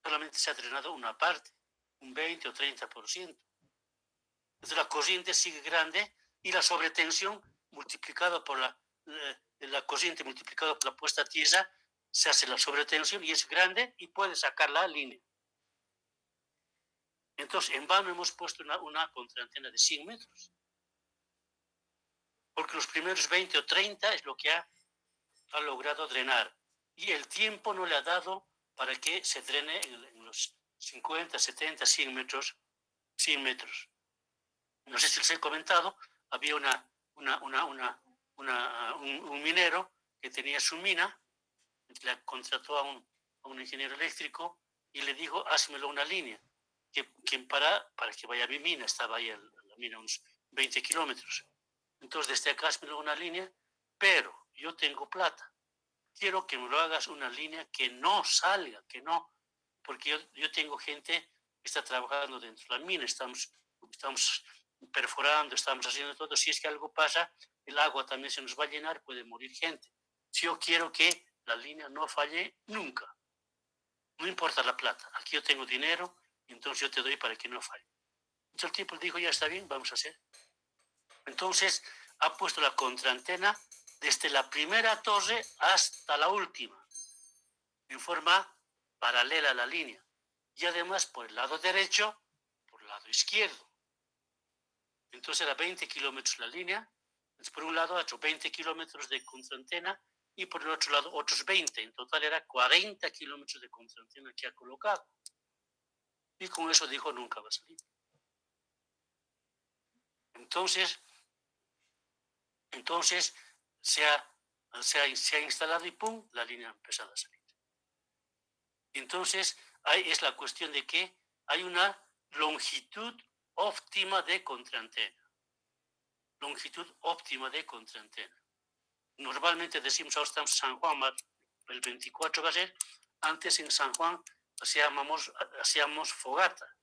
Solamente se ha drenado una parte, un 20 o 30%. Entonces la corriente sigue grande y la sobretensión multiplicada por la corriente multiplicada por la puesta a tierra, se hace la sobretensión y es grande y puede sacar la línea. Entonces, en vano hemos puesto una contraantena de 100 metros. Porque los primeros 20 o 30 es lo que ha logrado drenar. Y el tiempo no le ha dado para que se drene en los 50, 70, 100 metros. 100 metros. No sé si les he comentado, había un minero que tenía su mina, le contrató a un ingeniero eléctrico y le dijo, házmelo una línea, para que vaya a mi mina. Estaba ahí la mina unos 20 kilómetros. Entonces, desde acá házmelo una línea, pero yo tengo plata. Quiero que me lo hagas una línea que no salga, porque yo tengo gente que está trabajando dentro de la mina, estamos perforando, estamos haciendo todo. Si es que algo pasa, el agua también se nos va a llenar, puede morir gente. Si yo quiero que la línea no falle nunca, no importa la plata, aquí yo tengo dinero, entonces yo te doy para que no falle. Entonces el tipo dijo, ya está bien, vamos a hacer. Entonces ha puesto la contraantena desde la primera torre hasta la última, en forma paralela a la línea. Y además por el lado derecho, por el lado izquierdo. Entonces era 20 kilómetros la línea. Entonces por un lado ha hecho 20 kilómetros de contraantena y por el otro lado otros 20. En total era 40 kilómetros de contraantena que ha colocado. Y con eso dijo, nunca va a salir. Entonces se ha instalado y ¡pum!, la línea ha empezado a salir. Entonces ahí es la cuestión de que hay una longitud óptima de contraantena. Longitud óptima de contraantena. Normalmente decimos, ahora estamos en San Juan, el 24 va a ser, antes en San Juan hacíamos fogata.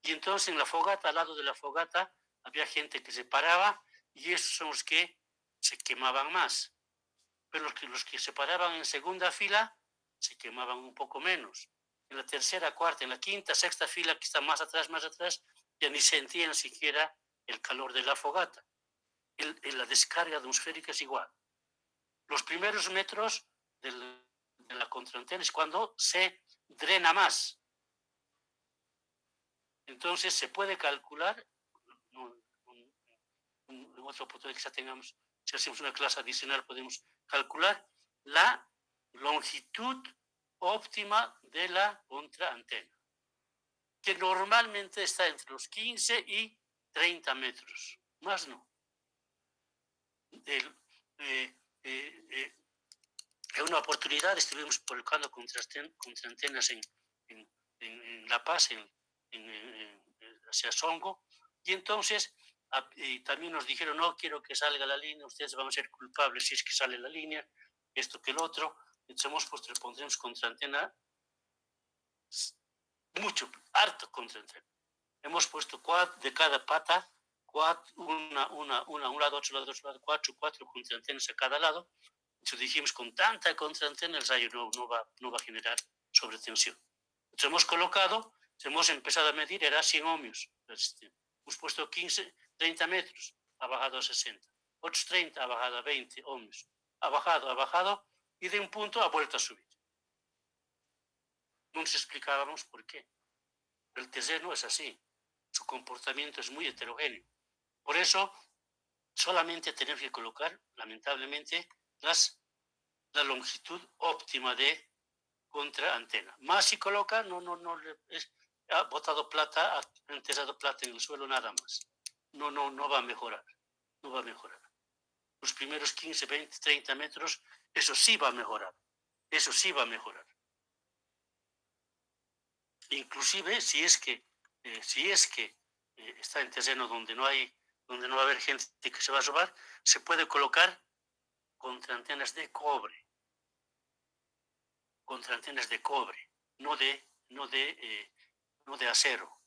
Y entonces en la fogata, al lado de la fogata, había gente que se paraba y esos son los que se quemaban más. Pero los que se paraban en segunda fila se quemaban un poco menos. En la tercera, cuarta, en la quinta, sexta fila, que está más atrás, ya ni sentían siquiera el calor de la fogata. La descarga atmosférica es igual. Los primeros metros de la contraantena es cuando se drena más. Entonces se puede calcular, en otra oportunidad que ya tengamos, si hacemos una clase adicional, podemos calcular la longitud óptima de la contraantena, que normalmente está entre los 15 y 30 metros, más no. En una oportunidad estuvimos colocando contraantenas en La Paz, hacia Songo, y entonces también nos dijeron, no quiero que salga la línea, ustedes van a ser culpables si es que sale la línea, esto que el otro. Entonces hemos puesto, pondremos contraantena, harto contraantena. Hemos puesto de cada pata, un lado, otro lado, cuatro contraantenas a cada lado. Entonces dijimos, con tanta contraantena el rayo no va a generar sobretensión. Entonces hemos colocado, hemos empezado a medir, era 100 ohmios. Hemos puesto 30 metros, ha bajado a 60. Otros 30, ha bajado a 20 ohmios. Ha bajado, y de un punto ha vuelto a subir. No nos explicábamos por qué. El terreno es así. su comportamiento es muy heterogéneo. Por eso, solamente tenemos que colocar, lamentablemente, la longitud óptima de contraantena. Más si coloca, ha botado plata, ha enterrado plata en el suelo nada más. No va a mejorar. No va a mejorar. Los primeros 15, 20, 30 metros, eso sí va a mejorar. Eso sí va a mejorar. Inclusive si es que está en terreno donde no va a haber gente que se va a robar, se puede colocar contraantenas de cobre. Contraantenas de cobre, no de acero.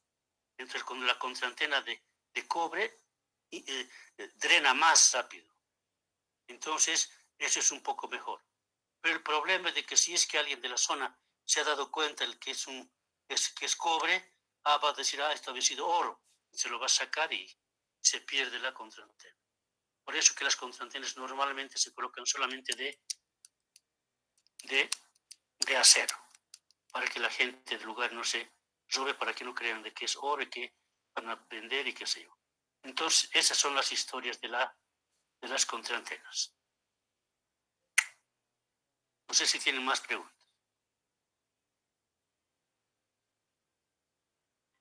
Entonces, con la contraantena de cobre drena más rápido. Entonces, eso es un poco mejor. Pero el problema es de que si es que alguien de la zona se ha dado cuenta que es cobre, va a decir, esto había sido oro. Se lo va a sacar y se pierde la contraantena. Por eso que las contraantenas normalmente se colocan solamente de acero, para que la gente del lugar no se robe, para que no crean de que es oro y que van a vender y qué sé yo. Entonces, esas son las historias de las contraantenas. No sé si tienen más preguntas.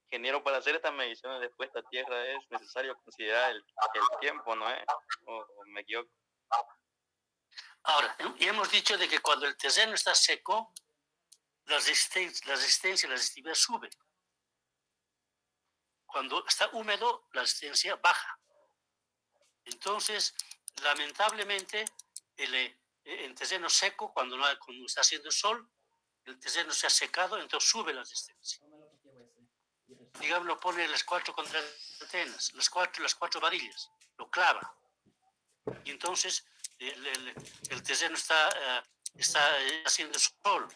Ingeniero, para hacer estas mediciones de puesta a tierra es necesario considerar el tiempo, ¿no es? ¿O me equivoco? Ahora, ya hemos dicho de que cuando el terreno está seco, la resistencia y la resistividad sube. Cuando está húmedo, la resistencia baja. Entonces, lamentablemente, en terreno seco, cuando está haciendo sol, el terreno se ha secado, entonces sube la resistencia. Digamos, lo pone las 4 contraantenas, las cuatro varillas, lo clava. Y entonces el terreno está haciendo sol.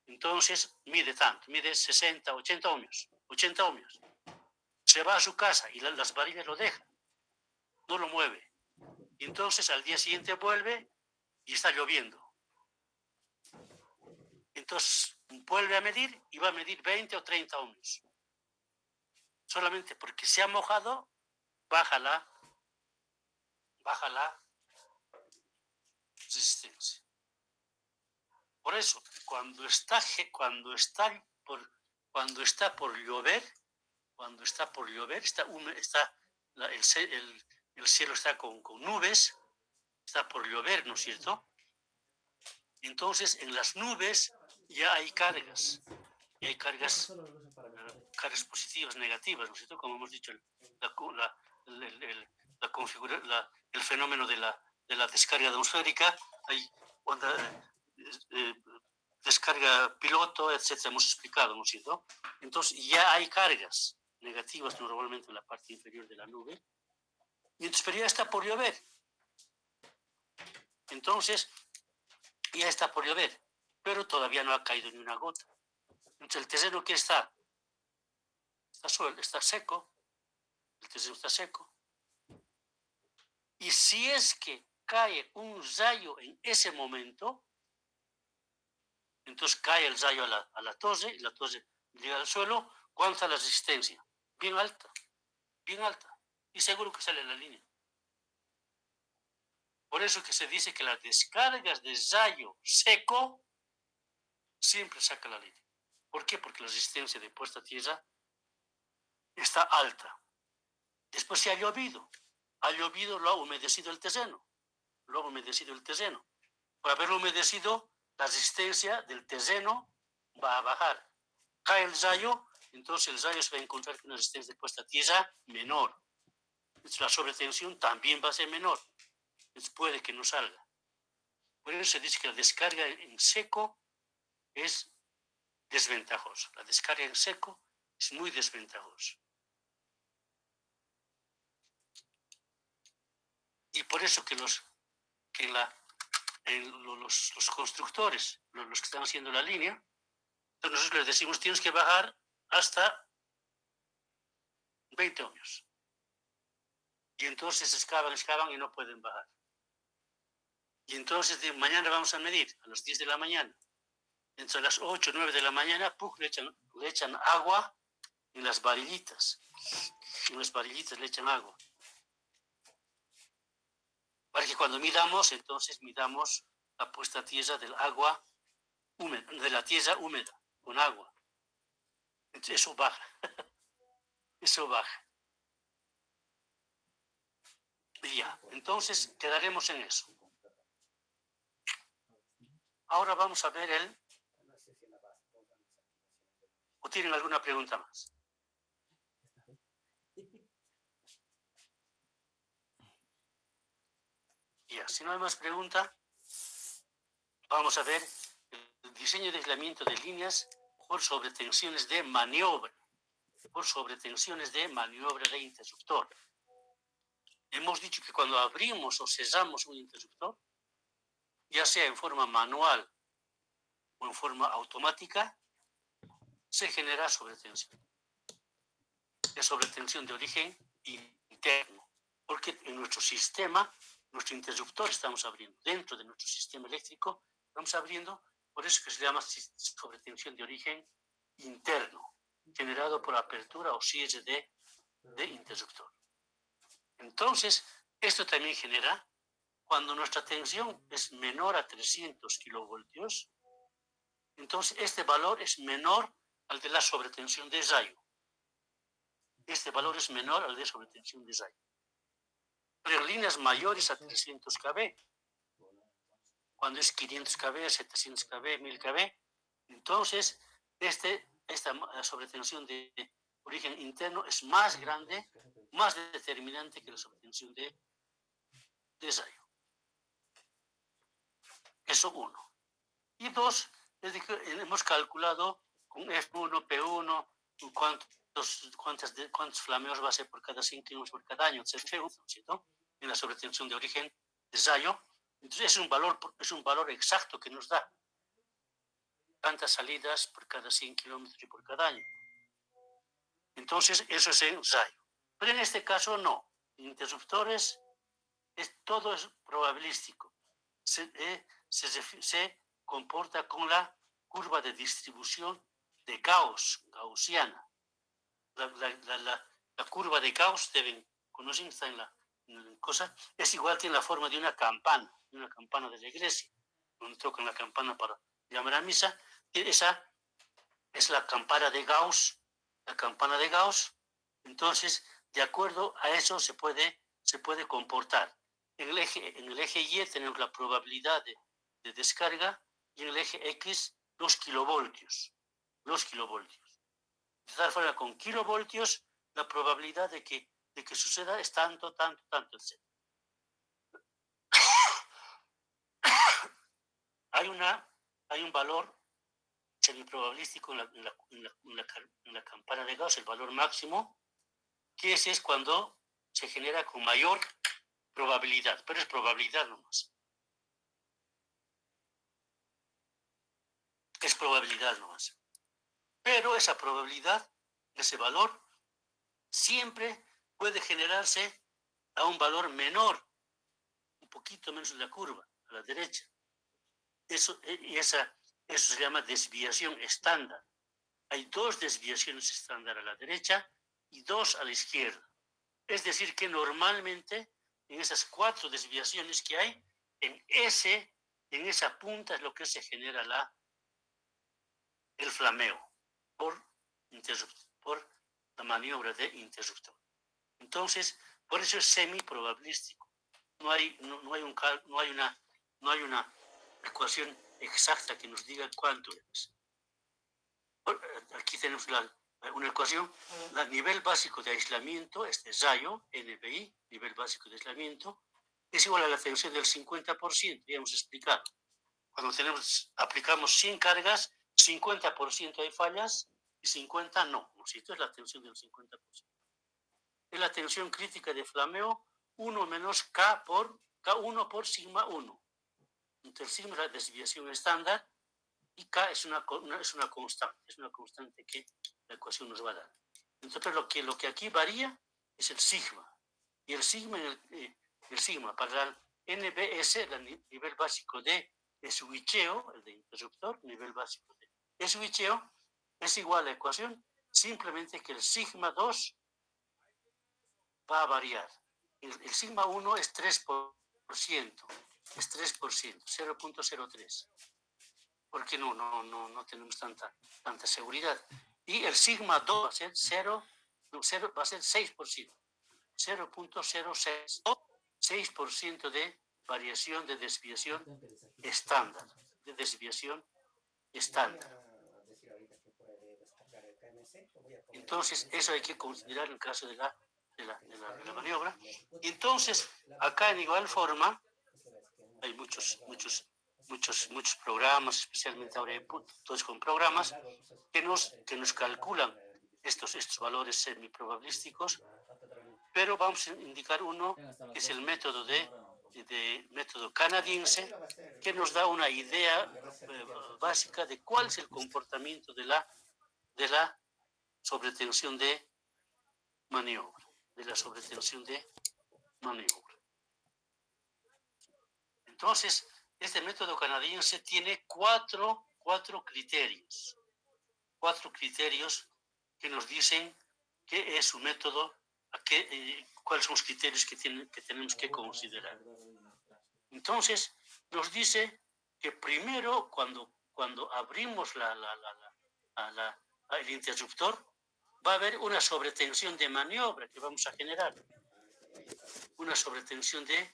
Entonces mide 60, 80 ohmios. Se va a su casa y las varillas lo dejan, no lo mueve. Y entonces al día siguiente vuelve y está lloviendo. Entonces vuelve a medir y va a medir 20 o 30 ohmios. Solamente porque se ha mojado, baja la resistencia. Por eso, cuando está por llover, el cielo está con nubes, está por llover, ¿no es cierto? Entonces, en las nubes ya hay cargas. Y hay cargas positivas, negativas, ¿no es cierto? Como hemos dicho, el fenómeno de la descarga atmosférica, hay descarga piloto, etcétera, hemos explicado, ¿no es cierto? Entonces ya hay cargas negativas normalmente en la parte inferior de la nube, y entonces, pero ya está por llover. Entonces, ya está por llover, pero todavía no ha caído ni una gota. Entonces el terreno que está seco, el terreno está seco. Y si es que cae un rayo en ese momento, entonces cae el rayo a la torre, y la torre llega al suelo. ¿Cuánta la resistencia? Bien alta, y seguro que sale la línea. Por eso que se dice que las descargas de rayo seco siempre saca la línea. ¿Por qué? Porque la resistencia de puesta a tierra está alta. Después se ha llovido, lo ha humedecido el terreno. Por haberlo humedecido, la resistencia del terreno va a bajar. Cae el rayo, entonces el rayo se va a encontrar con una resistencia de puesta a tierra menor. Entonces la sobretensión también va a ser menor. Entonces puede que no salga. Por eso se dice que la descarga en seco es desventajosa. La descarga en seco es muy desventajosa. Y por eso que los constructores, los que están haciendo la línea, entonces nosotros les decimos, tienes que bajar hasta 20 ohmios. Y entonces excavan y no pueden bajar. Y entonces mañana vamos a medir a las 10 de la mañana. Entre las 8 o 9 de la mañana, le echan agua, en las varillitas. En las varillitas le echan agua. Para que cuando midamos, entonces midamos la puesta a tierra del agua húmeda, de la tierra húmeda, con agua. Entonces, eso baja. Eso baja. Y ya, entonces quedaremos en eso. Ahora vamos a ver el... ¿O tienen alguna pregunta más? Ya, si no hay más pregunta, vamos a ver el diseño de aislamiento de líneas por sobretensiones de maniobra. Por sobretensiones de maniobra de interruptor. Hemos dicho que cuando abrimos o cerramos un interruptor, ya sea en forma manual o en forma automática, se genera sobretensión. Es sobretensión de origen interno, porque en nuestro sistema, nuestro interruptor estamos abriendo, dentro de nuestro sistema eléctrico, estamos abriendo, por eso que se llama sobretensión de origen interno, generado por apertura o cierre de interruptor. Entonces, esto también genera, cuando nuestra tensión es menor a 300 kilovoltios, entonces este valor es menor al de la sobretensión de rayo. Este valor es menor al de sobretensión de rayo. Pero en líneas mayores a 300 kV, cuando es 500 kV, 700 kV, 1000 kV, entonces esta sobretensión de origen interno es más grande, más determinante que la sobretensión de rayo. Eso uno. Y dos, hemos calculado con F1, P1, cuántos flameos va a ser por cada 100 kilómetros por cada año, ¿cierto? En la sobretensión de origen de rayo. Entonces es un valor exacto que nos da tantas salidas por cada 100 kilómetros y por cada año. Entonces eso es en rayo. Pero en este caso no. En interruptores todo es probabilístico. Se comporta con la curva de distribución de Gauss, gaussiana. La curva de Gauss, conocen, está en la cosa, es igual, tiene la forma de una campana de la iglesia, donde tocan la campana para llamar a misa. Esa es la campana de Gauss, Entonces, de acuerdo a eso se puede comportar. En el eje Y tenemos la probabilidad de descarga y en el eje X los kilovoltios. De tal forma, con kilovoltios, la probabilidad de que suceda es tanto, etc. Hay un valor semiprobabilístico en la campana de Gauss, el valor máximo, que ese es cuando se genera con mayor probabilidad, pero es probabilidad nomás. Pero esa probabilidad, ese valor, siempre puede generarse a un valor menor, un poquito menos de la curva, a la derecha. Eso se llama desviación estándar. Hay dos desviaciones estándar a la derecha y dos a la izquierda. Es decir, que normalmente en esas 4 desviaciones que hay, en esa punta es lo que se genera el flameo por la maniobra de interruptor. Entonces, por eso es semiprobabilístico. No hay una ecuación exacta que nos diga cuánto es. Aquí tenemos una ecuación. El nivel básico de aislamiento, rayo, NBI, nivel básico de aislamiento, es igual a la tensión del 50%, ya hemos explicado. Cuando aplicamos 100 cargas, 50% hay fallas y 50 no. Esto es la tensión del 50%. Es la tensión crítica de flameo 1 menos K1 por sigma 1. Entonces, sigma es la desviación estándar y K es una constante que la ecuación nos va a dar. Entonces, lo que aquí varía es el sigma. Y el sigma para el NBS, el nivel básico de switcheo, el de interruptor, nivel básico de switcheo, es igual a la ecuación simplemente que el sigma 2 va a variar. El sigma 1 es 3%, es 3%, 0.03. Porque no tenemos tanta seguridad. Y el sigma 2 va a ser 0, va a ser 6%, 0.06, 6% de variación de desviación estándar, Entonces, eso hay que considerar en el caso de la maniobra. Y entonces, acá en igual forma, hay muchos programas, especialmente ahora todos con programas, que nos calculan estos valores semiprobabilísticos, pero vamos a indicar uno que es el método método canadiense, que nos da una idea básica de cuál es el comportamiento de la sobretensión de maniobra, Entonces, este método canadiense tiene cuatro criterios que nos dicen qué es su método, cuáles son los criterios que tenemos que considerar. Entonces, nos dice que primero, cuando abrimos el interruptor, va a haber una sobretensión de maniobra que vamos a generar. Una sobretensión de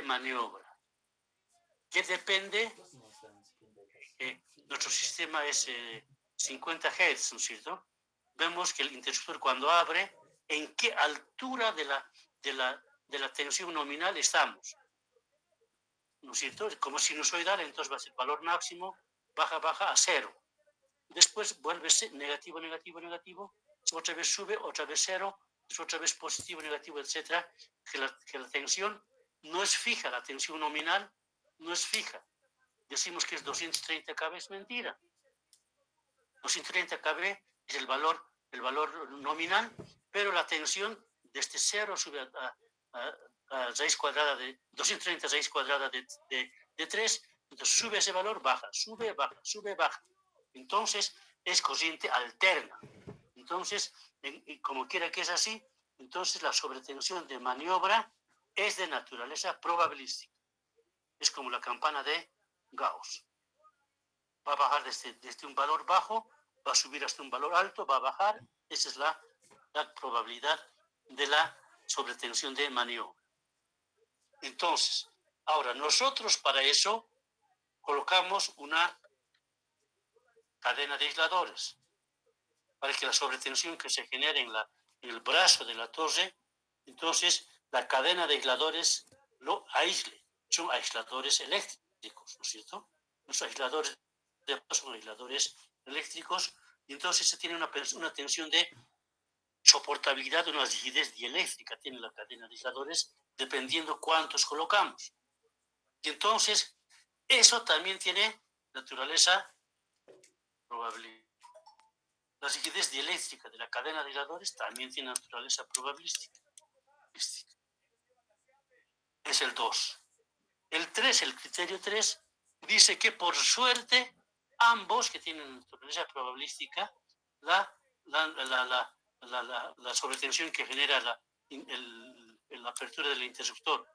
maniobra, que depende, nuestro sistema es 50 Hz, ¿no es cierto? Vemos que el interruptor cuando abre, ¿en qué altura de la tensión nominal estamos? ¿No es cierto? Como sinusoidal, entonces va a ser valor máximo, baja a 0. Después vuelve negativo, otra vez sube, otra vez 0, otra vez positivo, negativo, etc. Que la tensión no es fija, la tensión nominal no es fija. Decimos que es 230 kb, es mentira. 230 kb es el valor nominal, pero la tensión desde 0 sube a raíz cuadrada de 230 raíz cuadrada de 3, entonces sube ese valor, baja, sube, baja. Entonces es corriente alterna. Entonces, como quiera que es así, entonces la sobretensión de maniobra es de naturaleza probabilística. Es como la campana de Gauss. Va a bajar desde un valor bajo, va a subir hasta un valor alto, va a bajar. Esa es la probabilidad de la sobretensión de maniobra. Entonces, ahora nosotros para eso colocamos una cadena de aisladores para que la sobretensión que se genere en el brazo de la torre, entonces la cadena de aisladores lo aísle. Son aisladores eléctricos, ¿no es cierto? Los aisladores son aisladores eléctricos, y entonces se tiene una tensión de soportabilidad, una rigidez dieléctrica tiene la cadena de aisladores, dependiendo cuántos colocamos. Y entonces, eso también tiene naturaleza probabilística. La rigidez dieléctrica de la cadena de aisladores también tiene naturaleza probabilística. Es el 2. El 3, el criterio 3, dice que por suerte ambos que tienen naturaleza probabilística, la sobretensión que genera la apertura del interruptor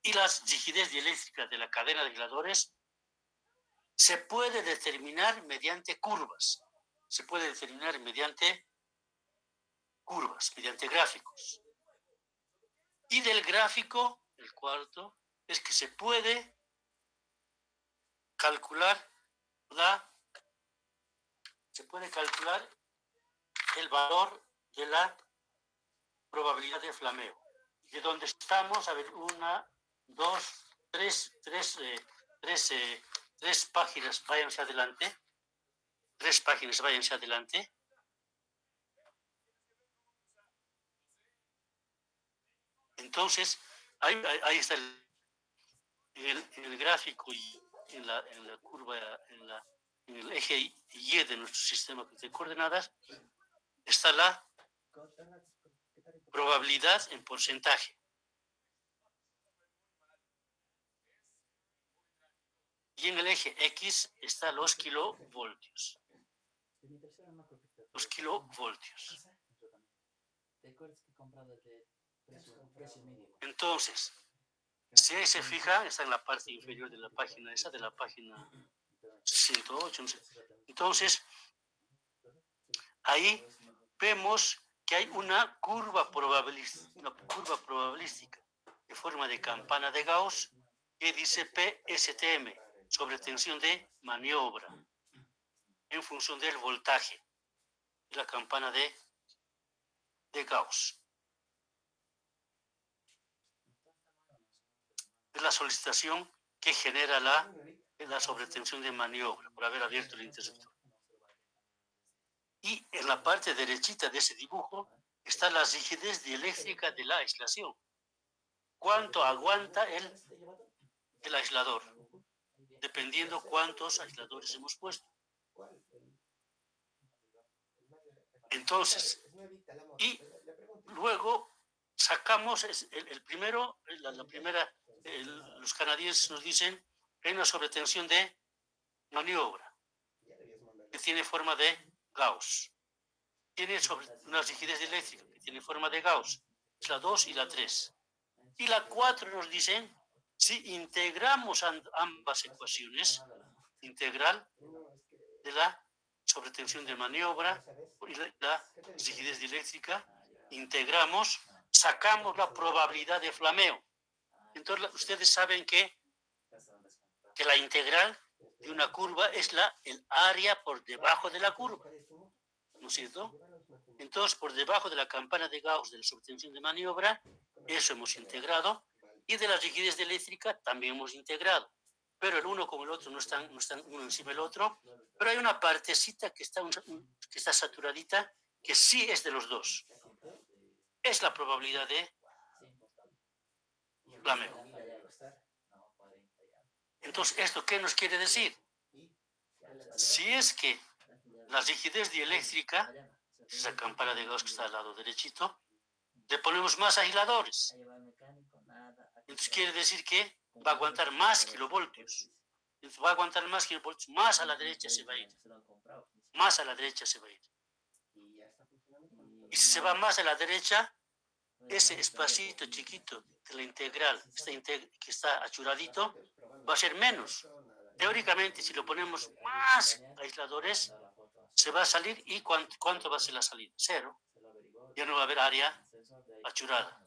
y la rigidez dieléctrica de la cadena de aisladores se puede determinar mediante curvas. Se puede determinar mediante gráficos. Y del gráfico, el cuarto, es que se puede calcular el valor de la probabilidad de flameo. De donde estamos, a ver, 1, 2, 3 páginas, váyanse adelante. 3 páginas, váyanse adelante. Entonces, ahí está el gráfico y en la curva, en el eje Y de nuestro sistema de coordenadas, está la probabilidad en porcentaje. Y en el eje X están los kilovoltios. los kilovoltios. Entonces, si ahí se fija, está en la parte inferior de la página esa, de la página 108, no sé. Entonces, ahí vemos que hay una curva probabilística de forma de campana de Gauss que dice PSTM, sobre tensión de maniobra, en función del voltaje de la campana de Gauss. Es la solicitación que genera la sobretensión de maniobra por haber abierto el interruptor. Y en la parte derechita de ese dibujo está la rigidez dieléctrica de la aislación. ¿Cuánto aguanta el aislador? Dependiendo cuántos aisladores hemos puesto. Entonces, y luego sacamos el primero, la primera, los canadienses nos dicen que hay una sobretensión de maniobra que tiene forma de Gauss. Tiene una rigidez eléctrica que tiene forma de Gauss. Es la 2 y la 3. Y la 4 nos dicen, si integramos ambas ecuaciones, integral de la sobretensión de maniobra y la rigidez dieléctrica, integramos, sacamos la probabilidad de flameo. Entonces, ustedes saben que la integral de una curva es el área por debajo de la curva, ¿no es cierto? Entonces, por debajo de la campana de Gauss de la sobretensión de maniobra, eso hemos integrado, y de la rigidez eléctrica también hemos integrado. Pero el uno con el otro no están uno encima del otro, pero hay una partecita que está saturadita, que sí es de los dos. Es la probabilidad de flameo. Entonces, ¿esto qué nos quiere decir? Si es que la rigidez dieléctrica, esa campana de Gauss que está al lado derechito, le ponemos más aisladores. Entonces quiere decir que va a aguantar más kilovoltios. Entonces va a aguantar más kilovoltios, más a la derecha se va a ir. Más a la derecha se va a ir. Y si se va más a la derecha, ese espacito chiquito de la integral que está achuradito va a ser menos. Teóricamente, si lo ponemos más aisladores, se va a salir. ¿Y cuánto va a ser la salida? 0. Ya no va a haber área achurada.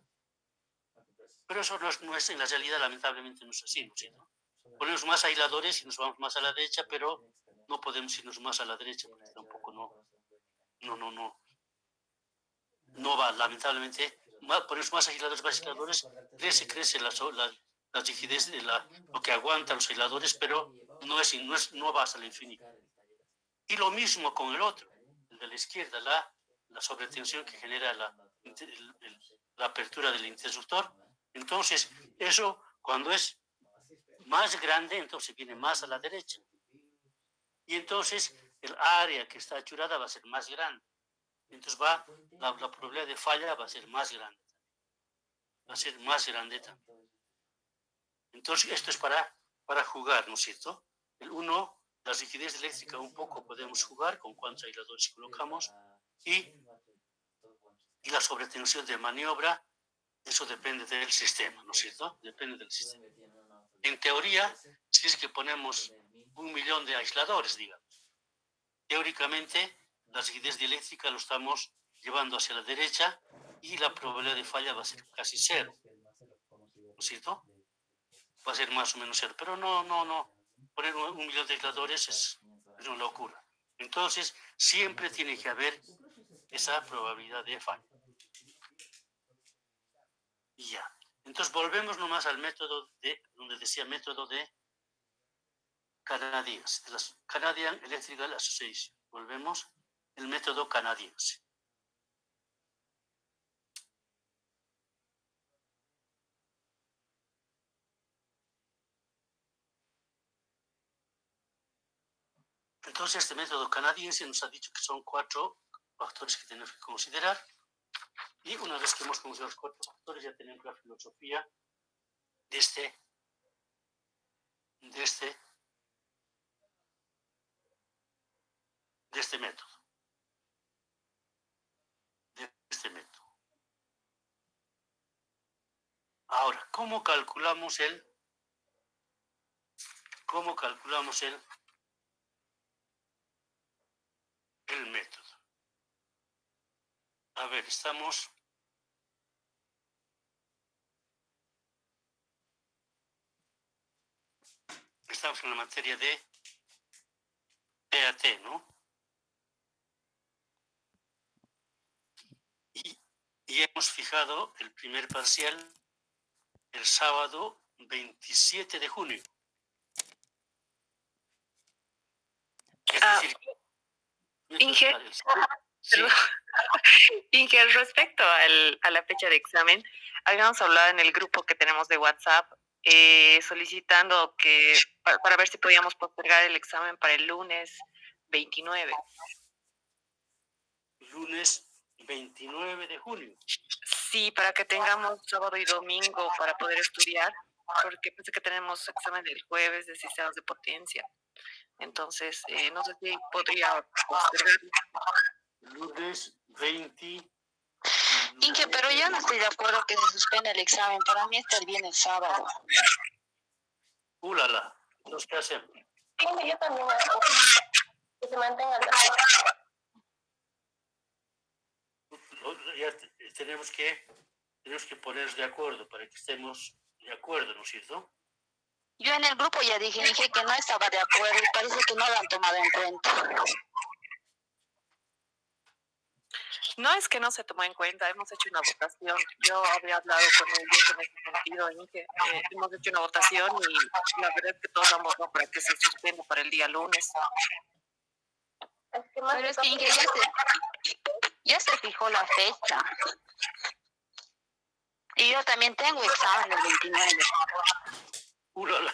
Pero eso no es en la realidad, lamentablemente no es así, ¿no es cierto? Ponemos más aisladores y nos vamos más a la derecha, pero no podemos irnos más a la derecha porque tampoco no va, lamentablemente. Ponemos más aisladores, crece la rigidez de lo que aguantan los aisladores, pero no va hasta el infinito. Y lo mismo con el otro, el de la izquierda, la sobretensión que genera la apertura del interruptor. Entonces, eso cuando es más grande, entonces viene más a la derecha. Y entonces el área que está achurada va a ser más grande. Entonces la probabilidad de falla va a ser más grande. Va a ser más grande también. Entonces esto es para jugar, ¿no es cierto? El 1, la rigidez eléctrica un poco podemos jugar con cuántos aisladores colocamos. Y la sobretensión de maniobra, eso depende del sistema, ¿no es cierto? Depende del sistema. En teoría, si es que ponemos 1.000.000 de aisladores, digamos, teóricamente la rigidez dieléctrica lo estamos llevando hacia la derecha y la probabilidad de falla va a ser casi 0, ¿no es cierto? Va a ser más o menos 0, pero no. Poner 1.000.000 de aisladores es una locura. Entonces, siempre tiene que haber esa probabilidad de falla. Y ya. Entonces, volvemos nomás al método donde decía método de canadiense, de la Canadian Electrical Association. Volvemos, el método canadiense. Entonces, este método canadiense nos ha dicho que son 4 factores que tenemos que considerar. Y una vez que hemos considerado los 4 factores, ya tenemos la filosofía de este método. este método. Ahora, ¿cómo calculamos el método? A ver, estamos en la materia de PAT, ¿no? Y hemos fijado el primer parcial el sábado 27 de junio. Es decir, Inge, sí, Inge, respecto a la fecha de examen, habíamos hablado en el grupo que tenemos de WhatsApp solicitando que para ver si podíamos postergar el examen para el lunes 29. lunes 29 de junio. Sí, para que tengamos sábado y domingo para poder estudiar, porque pensé que tenemos examen el jueves de sistemas de potencia. Entonces, no sé si podría postergar. Lunes 20. Inge, pero yo no estoy de acuerdo que se suspenda el examen. Para mí está bien el sábado. Ulala, ¿los qué hacemos? Sí, yo también hago. Que se mantengan las Ya tenemos que ponernos de acuerdo para que estemos de acuerdo, ¿no es cierto? Yo en el grupo ya dije, Inge, que no estaba de acuerdo y parece que no lo han tomado en cuenta. No es que no se tomó en cuenta, hemos hecho una votación. Yo había hablado con ellos en ese sentido, Inge. Hemos hecho una votación y la verdad es que todos han votado para que se suspenda para el día lunes. Es que más Pero es que, Inge, ya se fijó la fecha. Y yo también tengo examen el 29. Ulala.